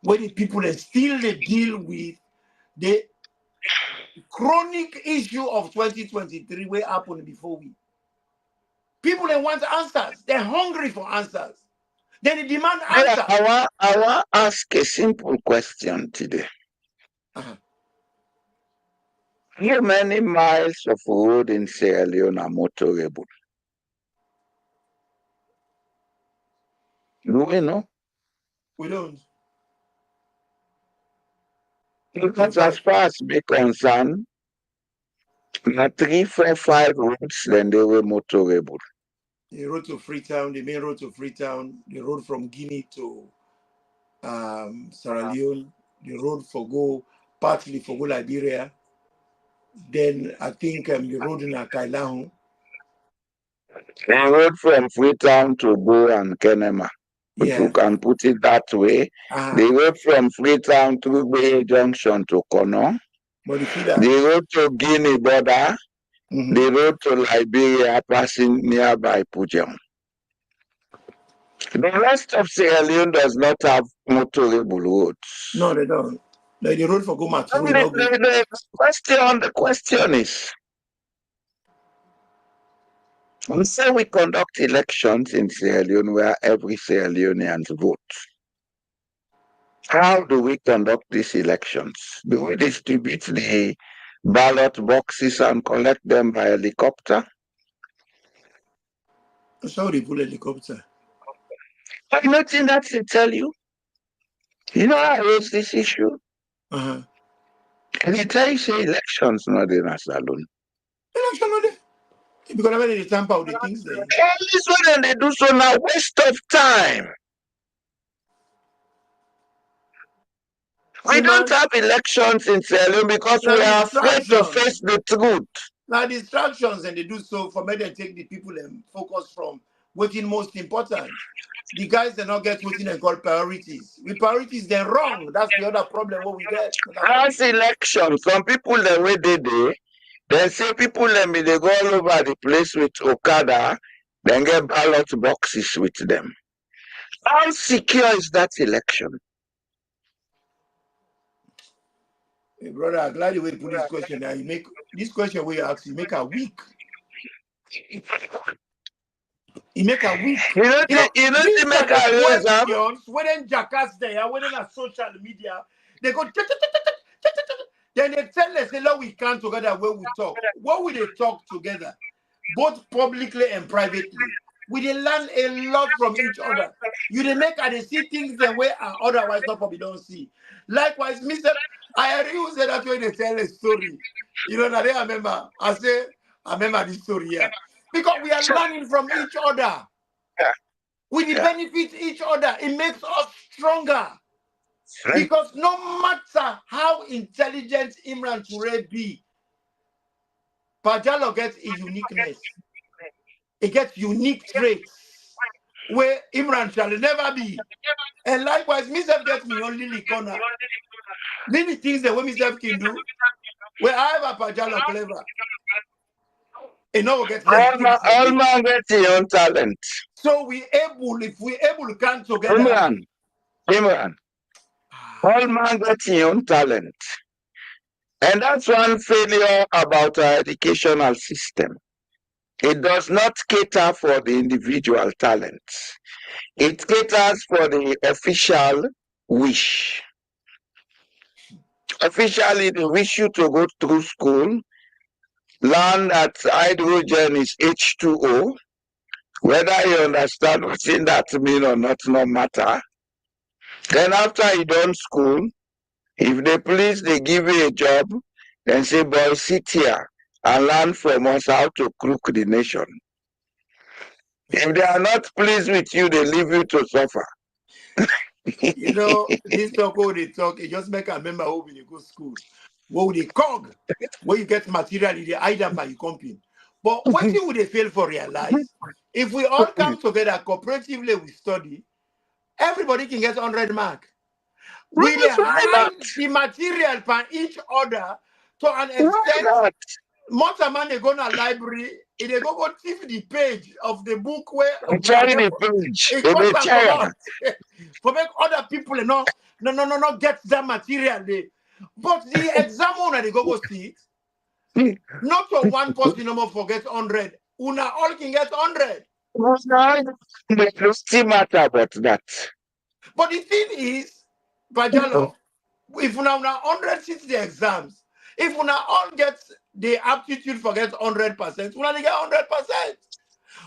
Where the people that still they deal with the chronic issue of 2023 where happened before we. People they want answers. They're hungry for answers. Then they demand answers. I want to ask a simple question today. Uh-huh. How many miles of road in Sierra Leone are motorable? Do we know? We don't. Because as far as we're concerned, not 3, 4, 5 roads, then they were motorable. The road to Freetown, the main road to Freetown, the road from Guinea to Sierra Leone, the road partly for go Liberia. Then I think the road in Akailahu. The road from Freetown to Bo and Kenema. Yeah. You can put it that way. The road from Freetown to Bay Junction to Kono. The road to Guinea border. The road to Liberia passing nearby Pujehun. The rest of Sierra Leone does not have motorable roads. No, they don't. Like the road for Goma too. The question is, we say we conduct elections in Sierra Leone where every Sierra Leonean votes. How do we conduct these elections? Do we distribute the ballot boxes and collect them by helicopter? That's how they pull helicopter. Have you not seen that to tell you? You know I raised this issue? And they tell you say elections not in a saloon. Election not there. Because when they tamper with the things there. This way they do so now, waste of time. We don't have elections in Sierra Leone because we are afraid to face the truth. Now distractions and they do so for me to take the people and focus from what's most important. The guys they not get what they call priorities. With priorities they're wrong. That's the other problem what we get. As election, some people they way they say people they go all over the place with Okada, then get ballot boxes with them. How secure is that election? Hey, brother, I'm glad you put this question. Now you make this question where you ask, you make a week. You make a week. You know these make a questions when jackass there, when on social media, they go then they tell us that we come together where we talk. What will they talk together? Both publicly and privately. We they learn a lot from each other. You they make and they see things the way otherwise not probably don't see. Likewise, Mr. I heard you say that when they tell a story. You know that I remember. I remember this story here. Because we are learning from each other. We benefit each other. It makes us stronger. Because no matter how intelligent Imran Toure be, Pajalo gets a uniqueness. It gets unique traits where Imran shall never be. And likewise, myself gets me on Lily Corner. Many things that what myself can do, where I have a Pajalo clever. And now we get all man get your own talent. So if we able to come together. Imran. All man get your own talent. And that's one failure about our educational system. It does not cater for the individual talents. It caters for the official wish. Officially, they wish you to go through school, learn that hydrogen is H2O. Whether you understand what that means or not, no matter. Then after you done school, if they please, they give you a job, then say, boy, sit here and learn from us how to crook the nation. If they are not pleased with you, they leave you to suffer. You know, this talk, what they talk, it just make a member who will go to school. What would they cog? Where you get material in the item by your company. But what you would fail for realize, if we all come together cooperatively, we study, everybody can get 100 mark. We Yes, why not? align the material for each other to an Why extent. not? Most of man they go to library, they go thief the page of the book where Try the page. it They comes may and come out try. for make other people no get that material there. But the exam owner they go see it. Not to one person no more forget 100. Una all can get 100. But no still matter about that. But the thing is, Bajalo, if una 100 sits the exams, if una all get the aptitude for get 100%, una dey get 100%.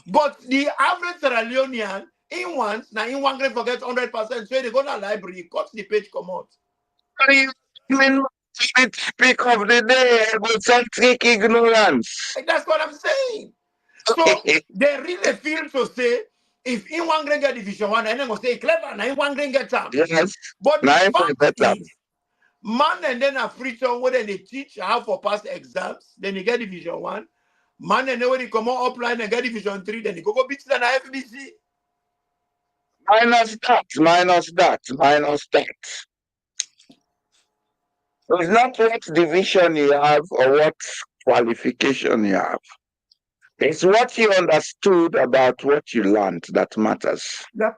But the average Sierra Leonean, in once, now in one grade forget 100%, so they go to library, cut the page come out. I mean, speak of the day, egocentric ignorance. That's what I'm saying. So they really feel to say, if in one grade get division one, and then go say clever, now in one grade get time. Yes, But the now I fact better. is, man and then a free term where they teach how for pass exams, then you get division one. Man and then when you come out upline and get division 3, then you go beat the FBC. Minus that, minus that, minus that. It's not what division you have or what qualification you have. It's what you understood about what you learned that matters. Yep.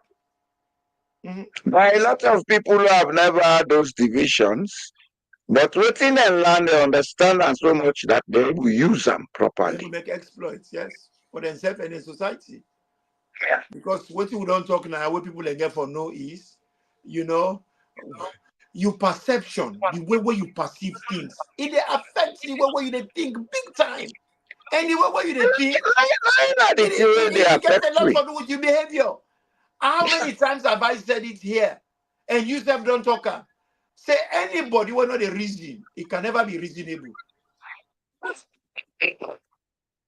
By a lot of people who have never had those divisions, but within them learn, they understand and so much that they will use them They will properly. make exploits, yes, for themselves and the society. Yeah. Because what you don't talk now, what people get for no is, you know, your perception, the way you perceive things, it affects the way you they think big time. And the way you they think, it gets a lot to do with your behavior. How many times have I said it here? And you self don't talk. Say anybody will not a reason, it can never be reasonable.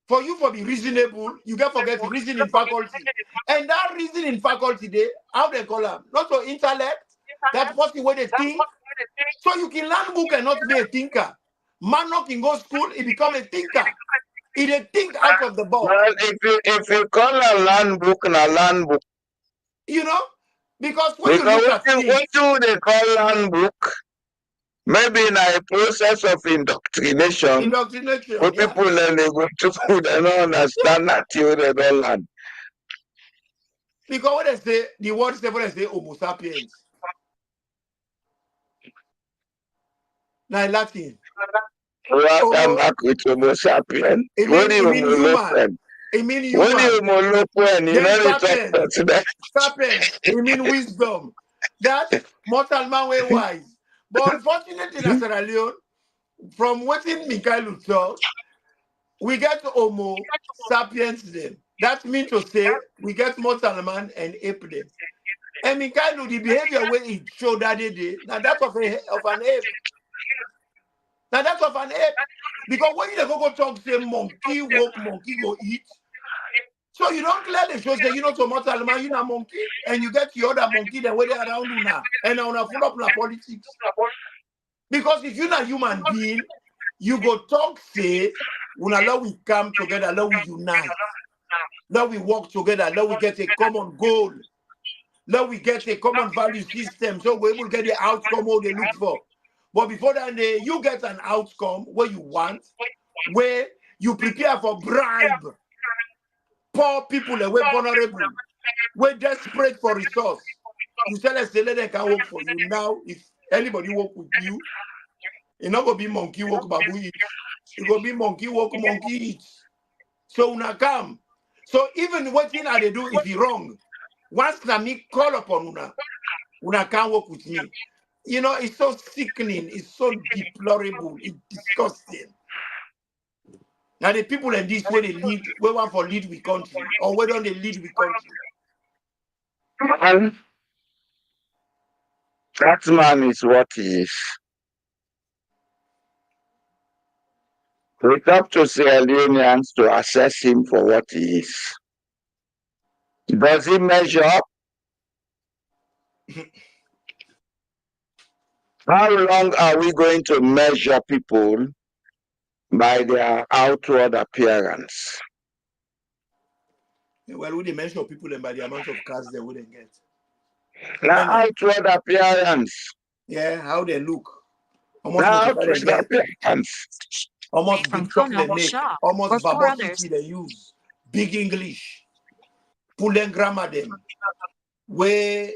For you to be reasonable, you get forget reason in faculty. And that reason in faculty, they how they call them, not your intellect, that person where they think. So you can learn book and not be a thinker. Man not can go school, he become a thinker. He they think out of the box. Well, if you call a land book and a land book, you know, because when you look at things, what do they call land book? Maybe in a process of indoctrination, where yeah. people learn they go to school, they don't understand that you they don't learn. Because when they say the word when they say Homo sapiens, now in Latin, Welcome back with Homo sapien. it What do you mean human. It mean human. What do you monopen? You know they talk about that. Sapiens, it mean wisdom. That mortal man way wise. But unfortunately in Sierra Leone, from what in Mikhail talk, we get Homo sapiens them. That means to say we get mortal man and ape them. And Mikhail, the behavior where he showed that day, now that of an ape. Now that's of an ape. Because when you go talk, say monkey walk, monkey go eat. So you don't clearly show say you know to mortal man, you know monkey, and you get the other monkey that way they around you now. And now una full up na politics. Because if you're not human being, you go talk, say, when let we come together, let we unite. Let we work together, let we get a common goal. Let we get a common value system so we will get the outcome what they look for. But before that, you get an outcome where you want, where you prepare for bribe. Poor people are vulnerable. We're desperate for resource. You tell us they can work for you. Now, if anybody work with you, it's not gonna be monkey work babu eat. It's gonna be monkey work, monkey eat. So una come. So even what thing they do if you wrong, once na me call upon una can't work with me. You know, it's so sickening, it's so deplorable, it's disgusting. Now the people in this way they lead, we want for lead with country, or where don't they lead with country? That man is what he is. It's up to Sierra Leoneans to assess him for what he is. Does he measure up? How long are we going to measure people by their outward appearance. Well, would they measure people and by the amount of cars they wouldn't get? Now, outward appearance. Yeah, how they look. Almost Now, motor they get. appearance. Almost big chocolate neck. Almost babosity they use. Big English. Pulling grammar them. Where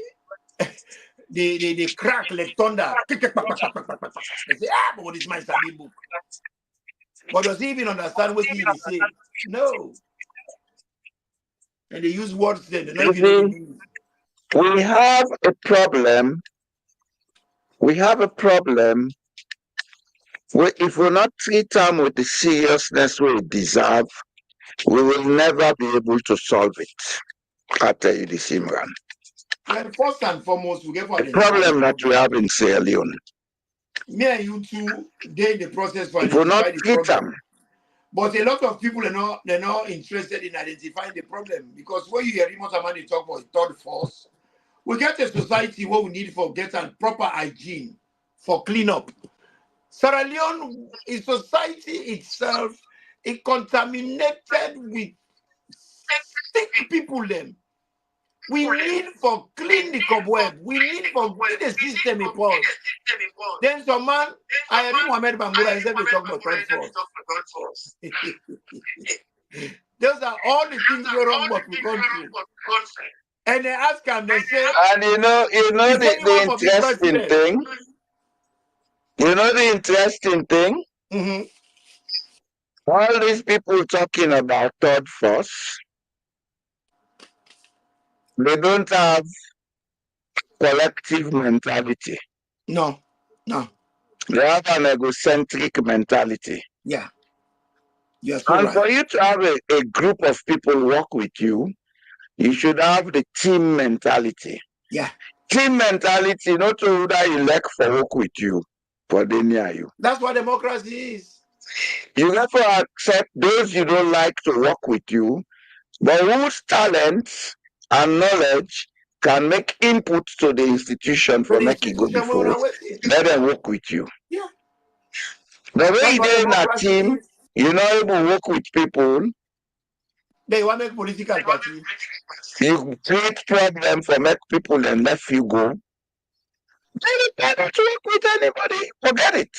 they crack like thunder. They say, but what is my study book? But does he even understand what he say? No. And they use words then. They don't even know the meaning. We have a problem. We have a problem. If we not treat them with the seriousness we deserve, we will never be able to solve it. I'll tell you this, Imran. Well, first and foremost, we get the problem that we have in Sierra Leone. Me and you two, they in the process for If we not identify the treat problem. them, But a lot of people they're not interested in identifying the problem, because when you hear remote man they talk about third force, we get a society where we need for get and proper hygiene for cleanup. Sierra Leone is society itself, it contaminated with sick people them. We need for clean the cobweb. We need for clean the system a pause. Then some man, I heard Mohamed Bangura instead they talk about third force. Those are all the things we wrong about the country. And they ask them, they say, and you know the interesting thing. You know the interesting thing? Mm-hmm. All these people talking about third force, they don't have collective mentality. No. They have an egocentric mentality. Yeah. You're so and right. for you to have a group of people work with you, you should have the team mentality. Yeah. Team mentality, not to that you like for work with you, but they near you. That's what democracy is. You never accept those you don't like to work with you, but whose talents and knowledge can make input to the institution for making go before. Let them work with you. Yeah. The way they're in a team, you're not able to work with people. They want to make political party. You create problem for make people and let you go. They don't work with anybody. Forget it.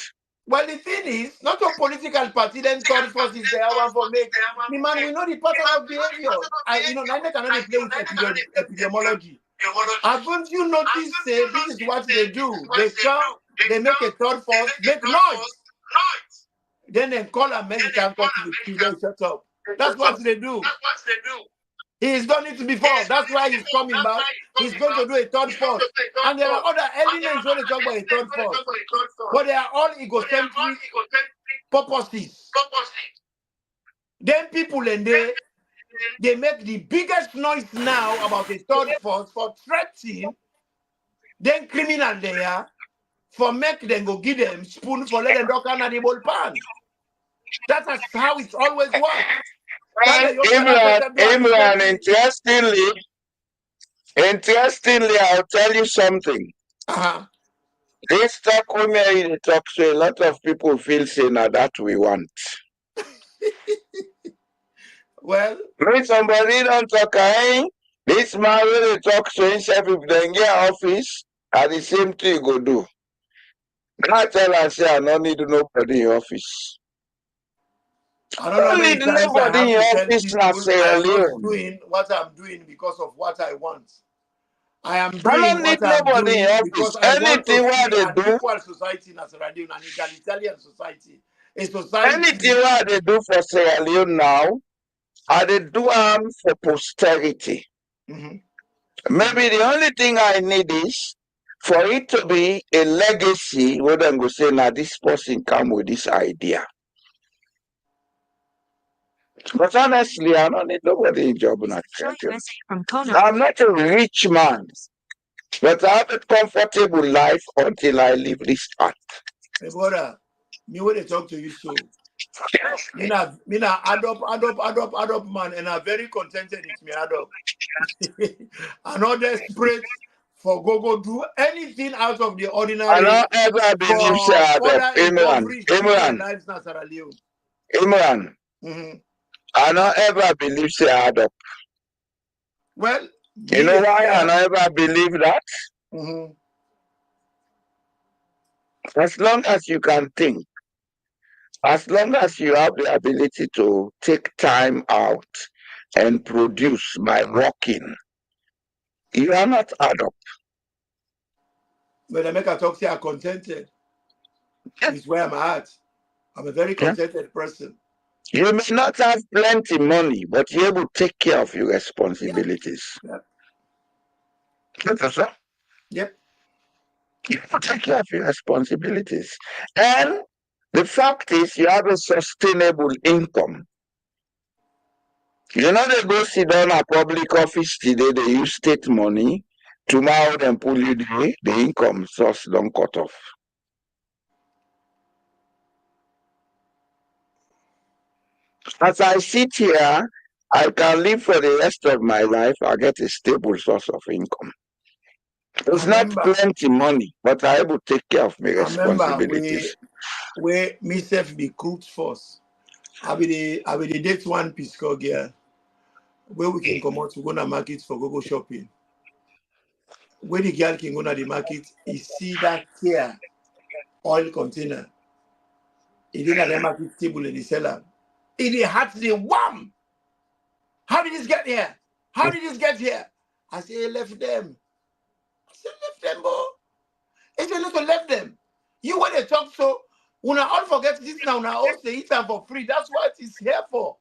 Well, the thing is, not a political party, then third force is there one for make. The man, we know the pattern of behavior. Neither cannot play with epidemiology. Haven't you noticed, say, this is what they do? They come, they make a third force, make noise. Then they call a Mexican court to the queue, then shut up. That's what they do. He's done it before. That's why he's coming back. He's going to do a third force. And there are other elements when they talk about a third force. But they are all egocentric purposes. Then people and they make the biggest noise now about a third force for threatening. Then criminal they are for make them go give them spoon for let them duck under the ball pan. That's how it's always worked. Imran, interestingly, I'll tell you something. This talk women talk, so a lot of people feel say now that we want. Well, when somebody don't talk, this man really talk so himself if they get office, and the same thing go do. I tell her say I don't need nobody in office. I don't know many times I have to tell people I am not doing what I'm doing because of what I want. I am doing what I'm doing because I want to see an equal society in Sierra Leone, an egalitarian society. A society. Anything what they do for Sierra Leone now, and they do for posterity. Maybe the only thing I need is for it to be a legacy where they go say, now this person come with this idea. But honestly, I don't need nobody in job. I'm not a rich man, but I have a comfortable life until I leave this earth. Hey, brother, me when they talk to you so, me na add up man, and I'm very contented with me add up. I'm not desperate for go do anything out of the ordinary. I don't ever believe for Imran. lives in Sierra Leone. Imran, I don't ever believe say add up. Well, you know why I don't ever believe that? As long as you can think, as long as you have the ability to take time out and produce by working, you are not add up. When I make a talk, say I'm contented with where I'm at. I'm a very contented person. You may not have plenty money, but you're able to take care of your responsibilities. Yep. You take care of your responsibilities. And the fact is, you have a sustainable income. You know, they go sit down at public office today, they use state money. Tomorrow, then pull you the income source don't cut off. As I sit here, I can live for the rest of my life. I get a stable source of income. It's not plenty money, but I able to take care of my responsibilities. Where myself be cooked first. I be the date one pisco girl. Where we can come out to go to market for go shopping. Where the girl can go to the market, he see that care oil container. He didn't have the market table in the cellar. It had the wham. How did this get here? How did this get here? I say, he left them. I said, left them, boy. He said, look, left them. You when they talk so, when I all forget this now, now also eat them for free. That's what it's here for.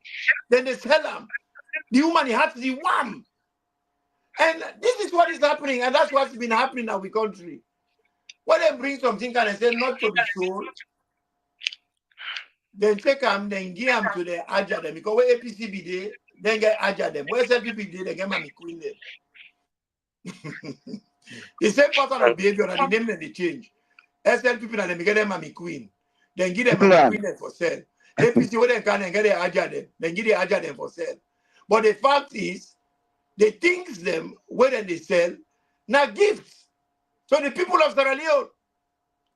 Then they sell them. The woman had the wham. And this is what is happening, and that's what's been happening in our country. When they bring something and they say not to be sold, then take them, then give them to the Aja them. Because where APC be there, then get Aja them. Where SLP be there, they get Mami Queen them. The same pattern of behavior and the name that they change. SL people and they get them Mami Queen. Then give them Mami Queen them for sale. APC where they can and get the Aja them. Then give the Aja them for sale. But the fact is, they think them where they sell now gifts. So the people of Sierra Leone,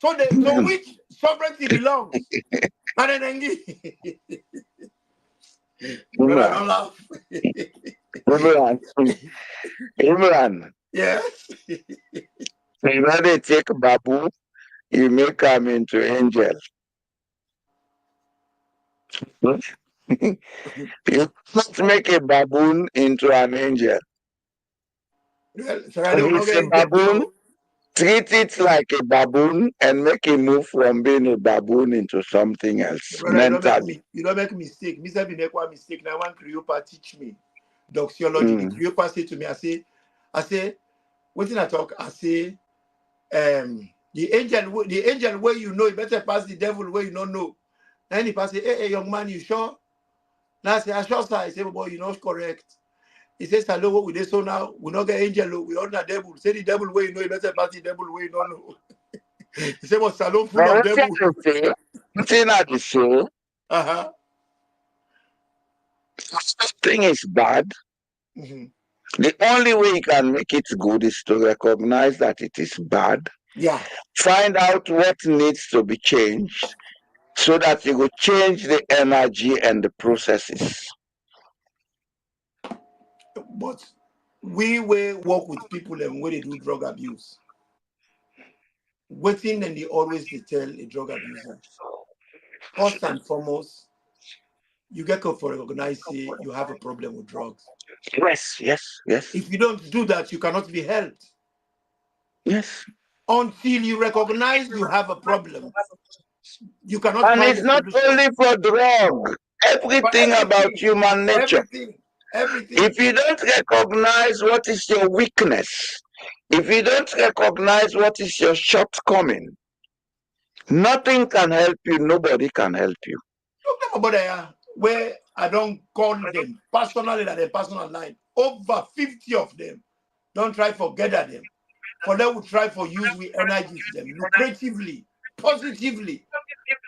so which sovereignty belongs? And then give. Brother, don't laugh. Imran. Yes. You know they take babu, you make them into angel. You can't make a baboon into an angel. Well, If it's a baboon, treat it like a baboon and make it move from being a baboon into something else. Brother, mentally. You don't make mistake. Me say make one mistake. Now one Creopa teach me doxology. The Creopa say to me, I say, what did I talk? I say, the angel where you know, you better pass the devil where you don't know. Then he pass say, hey, young man, you sure? Now I say, I sure, sir. I say, boy, you're not correct. He says, hello, what we do so now? We not get angel, we all the devil. Say the devil where you know, you better pass the devil where you don't know. He said, well, salon full of devil. The show. Thing is bad. The only way you can make it good is to recognize that it is bad. Yeah. Find out what needs to be changed so that you will change the energy and the processes. But we will work with people and when they do drug abuse. Waiting and they always tell a drug abuser. First and foremost, you get called for recognize you have a problem with drugs. Yes. If you don't do that, you cannot be helped. Yes. Until you recognize you have a problem, you cannot. And it's not only for drug. Everything about human nature. Everything. If you don't recognize what is your weakness, if you don't recognize what is your shortcoming, nothing can help you, nobody can help you. Where I don't call them personally at a personal line, over 50 of them, don't try to get at them. For them, we try for use we energize them lucratively, positively.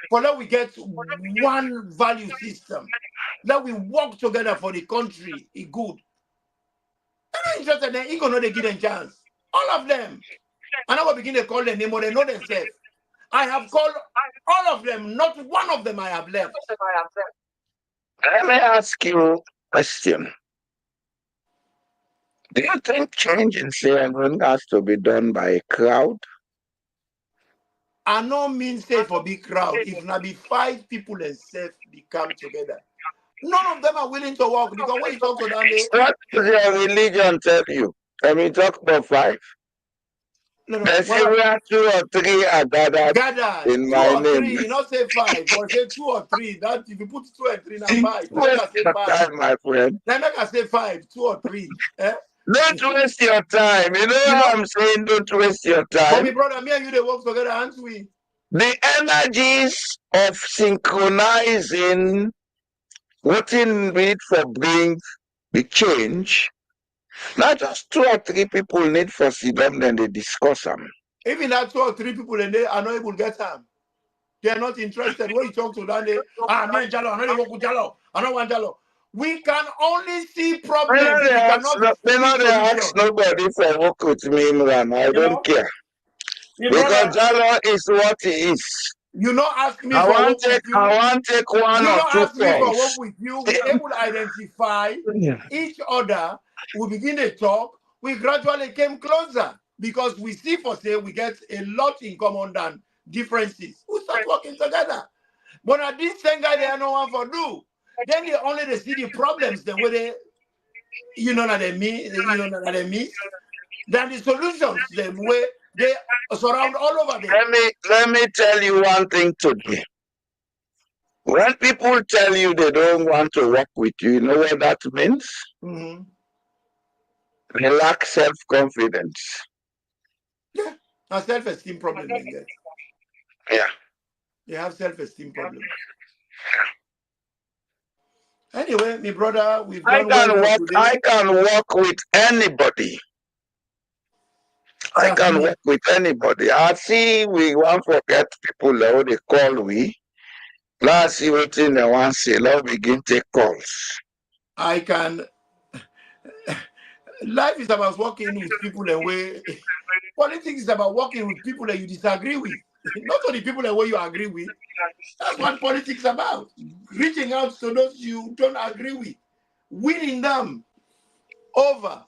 For that we get one value system. That we work together for the country is good. They're not interested, then you gonna give them chance. All of them. And I will begin to call their name or they know themselves. I have called All of them, not one of them I have left. Let me ask you a question. Do you think change in Sierra Leone has to be done by a crowd? I no mean say for big crowd. If not be 5 people and self be come together. None of them are willing to work because when you talk to them, What does your religion tell you? Can we talk about 5? no. They say Well, where 2 or 3 are gathered gather in 2 my or name. 3, not say 5, but say 2 or 3. That if you put 2 and 3 now 5. So Waste make I say your 5. time, my friend. Then make I say 5, 2 or 3. Eh? Don't waste your time. You know You what know, I'm saying? Don't waste your but time. my brother, me and you they work together, aren't we? The energies of synchronizing what in need for bring the change. Not just 2 or 3 people need for sit down then they discuss them. Even that 2 or 3 people and they are not able to get them. They are not interested. When you talk to them, they me and Jalo, I know they work with Jalo. I don't want Jalo. We can only see problems. We cannot see They ask solutions. nobody for work with me, Imran. I You don't know, care. my Because brother, Jalo is what he is. you not ask me for work with I you. want take 1 You or not 2 ask me for work calls. with you. We able to identify each other. We begin to talk. We gradually came closer because we see for say we get a lot in common than differences. We start working together. But at this same guy, they are no one for do. Then they see the problems, the way they, that they miss, that they miss. Then the solutions, the way they surround all over them. Let me tell you one thing today. When people tell you they don't want to work with you, you know what that means? Mm-hmm. They lack self-confidence. Yeah, a self-esteem problem they get. Yeah. They have self-esteem problems. Anyway, my brother, we've done well for today. I can work with anybody. I That's can me. work with anybody. I see we want to forget people how they call we. Let's see what in the one say. Let's begin take calls. I can. Life is about working with people and way. Politics is about working with people that you disagree with, not only people that way you agree with. That's what politics is about. Reaching out to those you don't agree with, winning them over.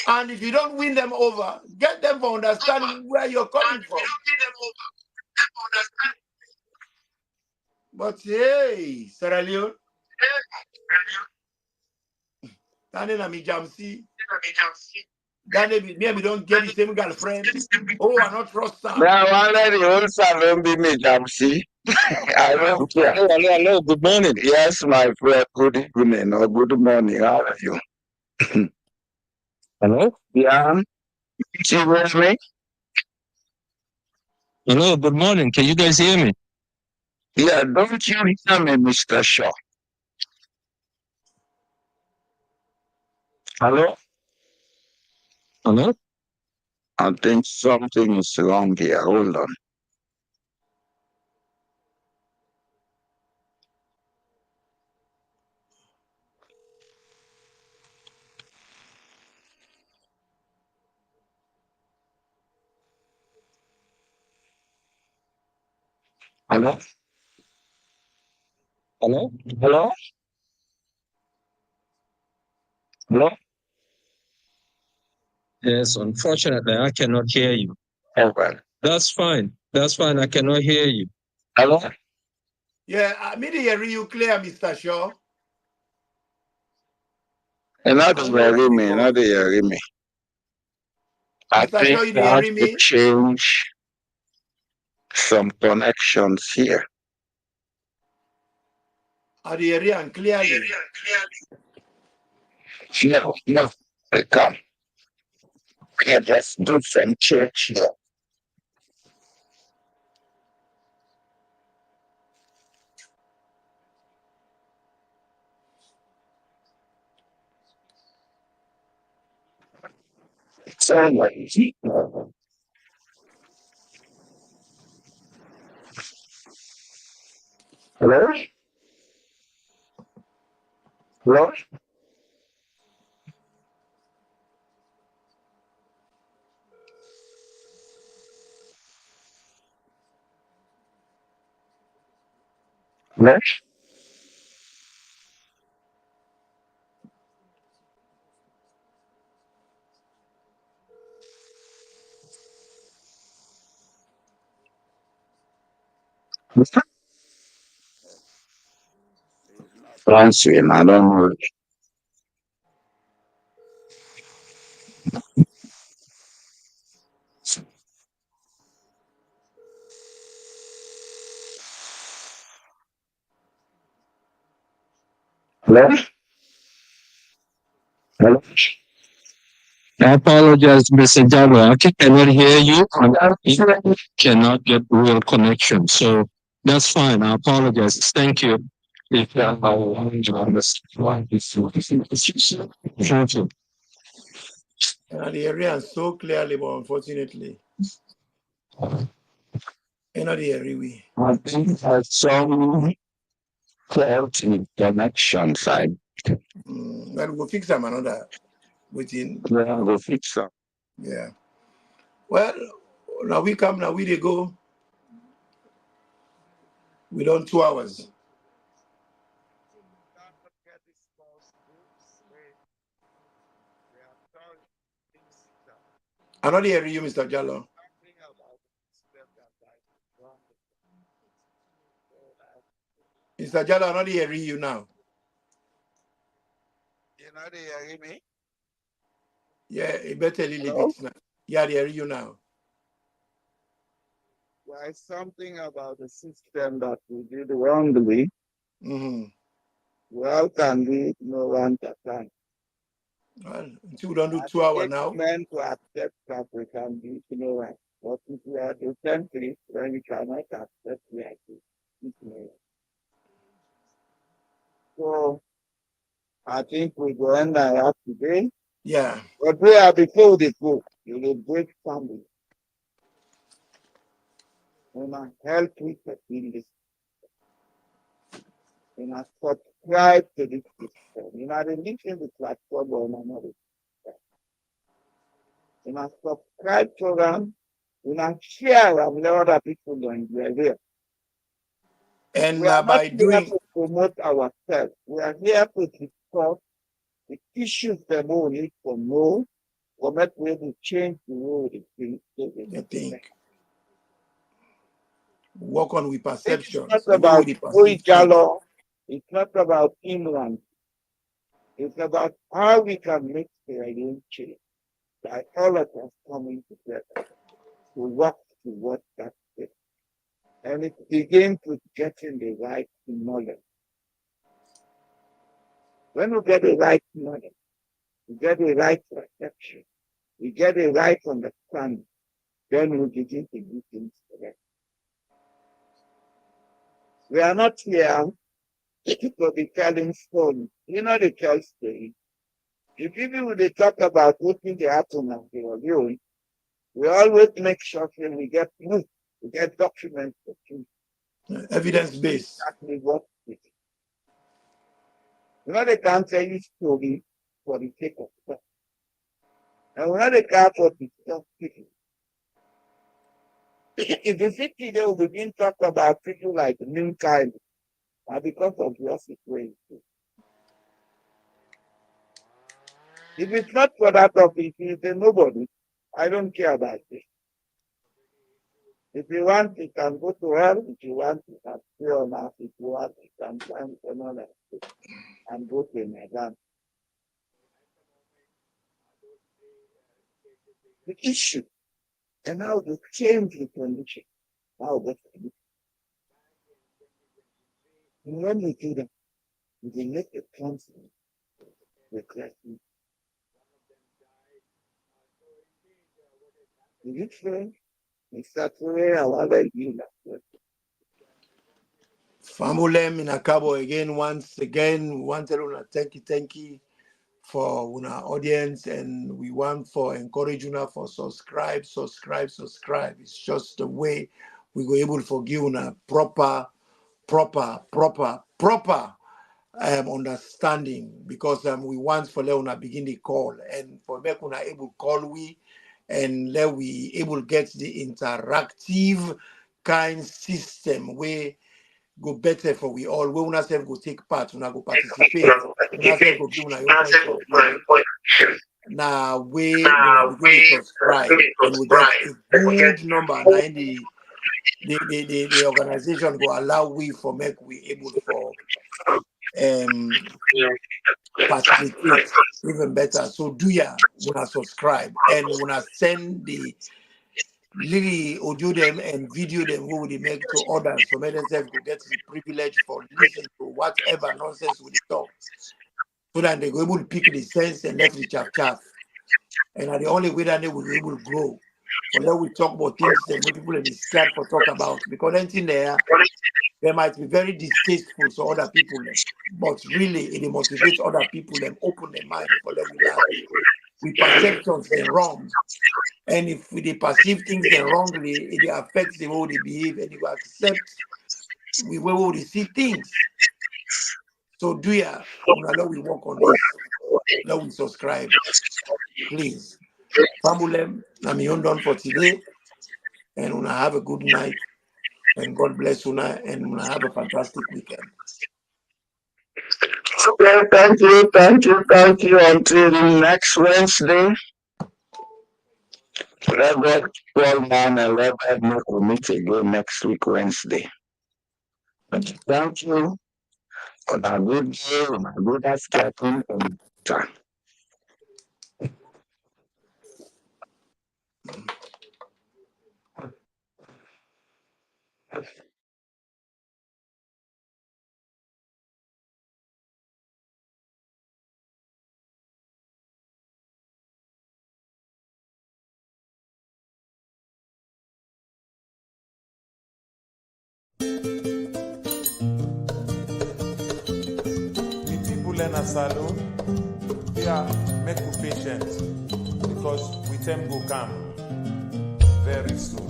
And if you don't win them over, get them to understand where you're coming from. But hey, Sierra Leone, Danny na mi jamsi. Danny, me we don't get the same girlfriend. Oh, I not trust Sam. Now, I let the whole salon be me, Jamsi. I don't care. Hello. Good morning. Yes, my friend. Good evening or good morning. How are you? Hello. Yeah. See with me? Hello. Good morning. Can you guys hear me? Yeah, don't you hear me, Mr. Shaw? Hello? Hello. I think something is wrong here. Hold on. Hello? Hello. Hello? Hello? Yes. Unfortunately, I cannot hear you. Oh, well. That's fine. That's fine. I cannot hear you. Hello? Yeah, I mean, hear you clear, Mr. Shaw. Another I know hear what's me. wrong. Another hear me. I Mr. think Shaw, you I have hearing to me? change some connections here. I hear you and clearly. No, I can't. Yeah, just do some church here. So, hello? Hello? Flesh. Answering, I don't know. Hello? Hello? I apologize, Mr. Jalo. I cannot hear you. I cannot get real connection. So that's fine. I apologize. Thank you. If I want to understand Thank you. And the area so clearly, but unfortunately, not the area we. I think there's some cloudy connection side. But we'll fix them another within. Yeah, we'll fix them. Yeah. Well, now we come, now we they go. We done 2 hours. I not hear you, Mr. Jallo. Mr. Jallo, I not hearing you now. You're not hearing me? Yeah, it better a little bit now. Yeah, they hear you now. There's something about the system that we did wrongly. Mm-hmm. Well, can we no one time? Well, until we don't do 2 hours now. Meant to accept that we can be ignorant. But if we are egocentric, then we cannot accept we are ignorant. So I think we go end up today. Yeah. But we are before the go. You will break family. We must help people in this. We must subscribe to this system. We must listen the platform on another. We must subscribe to them. We must share them with other people on there. And we are by not doing here to promote ourselves. We are here to discuss the issues that we need to know, or make we able to change the world. I think work on with perceptions. It's not about Jallo. It's not about England. It's about how we can make the real change by all of us coming together to work towards that thing. And it begins with getting the right knowledge. When we get the right knowledge, we get the right perception, we get the right understanding, then we begin to do things together. We are not here to be telling stories. You know the tell story. The people when they talk about what they happen and they are doing, we always make sure that we get proof, we get documents, evidence-based. Exactly what it is. You know they can't tell you story for the sake of stuff. And we're not a car for the stuff people. If the city they will begin to talk about people like Leone, and because of your situation. If it's not for that topic, if there's nobody, I don't care about this. If you want, you can go to hell. If you want, you can stay on earth. If you want, you can find another and go to Medan. The issue and how to change the condition. How to when we do that, we can make a constant regression. Is it fair? It's that way I want to do that. Famulem in Akabo again, once again, we want to thank you for our audience, and we want for encourage you for subscribe. It's just the way we go able to forgive una proper understanding, because we want for Leona begin the call, and for make una able call we, and let we able get the interactive kind system where go better for we all. We una self go take part, una go participate, una self go give una your point of view. Now we una begin to subscribe, and we get a good number. Now in the organization go allow we for make we able for facilitate even better. So do ya wanna subscribe and wanna send the Lily audio them and video them who would make to others so make themselves to get the privilege for listening to whatever nonsense we talk. So that they go able to pick the sense and left the chaff. And the only way that they will be able to grow. So then we talk about things that people will be scared for talk about. Because anything there, they might be very distasteful to other people. But really, it motivates other people and open their mind for them. We perceptions they wrong. And if they perceive things then wrongly, it affects the way they behave and you accept we will see things. So do ya let we work on this. Let we subscribe. Please. Fabulem, I'm done for today. And una have a good night. And God bless una and una have a fantastic weekend. Okay, thank you. Until next Wednesday. Let God call man and let God make we meet again next week Wednesday. Thank you. On a good day, on a good afternoon, and time. In a salon, yeah, make you patient because with them go come very soon.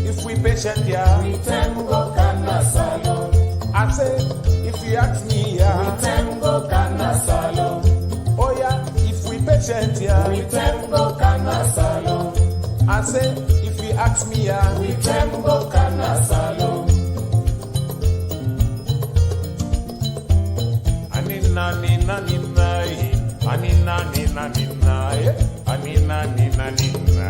If we patient here, we tango kana salon. I say, if you ask me here, we tango kana salon. Oh yeah, if we patient here, we tango kana salon. I say, if you ask me here, we tango kana salon. Anina nina nina, anina nina nina, anina nina nina.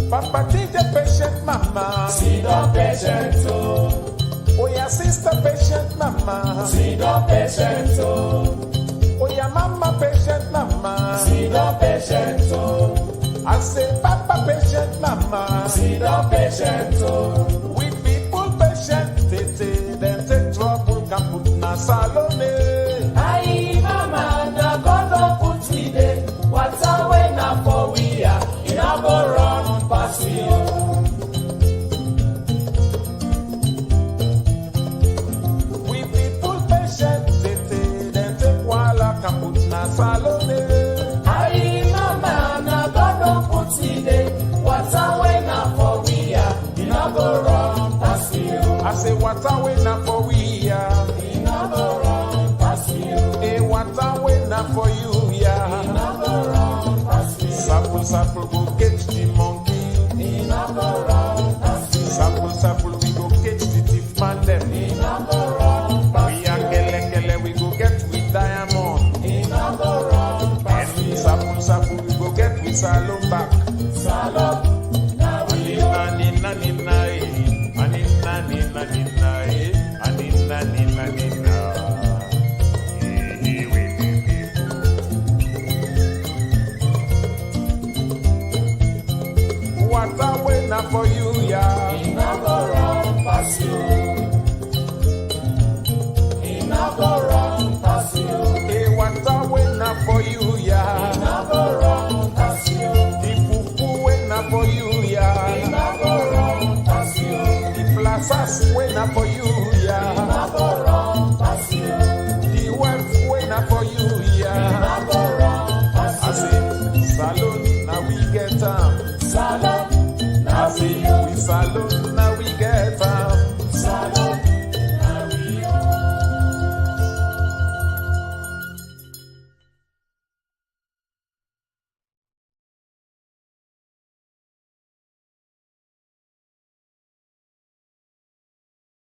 Papa, teach a patient mama. See the patient too. Oh, your sister patient mama. See the patient too. Oh, your mama patient mama. See the patient too. I say, Papa patient mama. See the patient too. We people patient, then take trouble, can put na salone. Aye, mama, na God don't put we there. What's away now for we are? In a go run pass you. We people patient, then take while I can put water we na for we ya. He never run past you. Hey, water we na for you ya. He never run past you. Sapple go catch the monkey. He never run past you. Sapple we go catch the thief man them. He never run past you. We are kele we go get with diamond. He never run past you. And sapple we go get with salon back. Salon. Anina nina eh, anina nina nina eh, anina nina nina. What a winner for you, yeah. He never run past you. He never run past you. Hey, what a winner for you, yeah. He never run past you. The fufu winner for you, yeah. He never run past you. The plazas winner for you, He yeah. never run past you. The wealth winner for you, He yeah. never run past I you. say, salon, now we get Salon. I say, we salon, now we get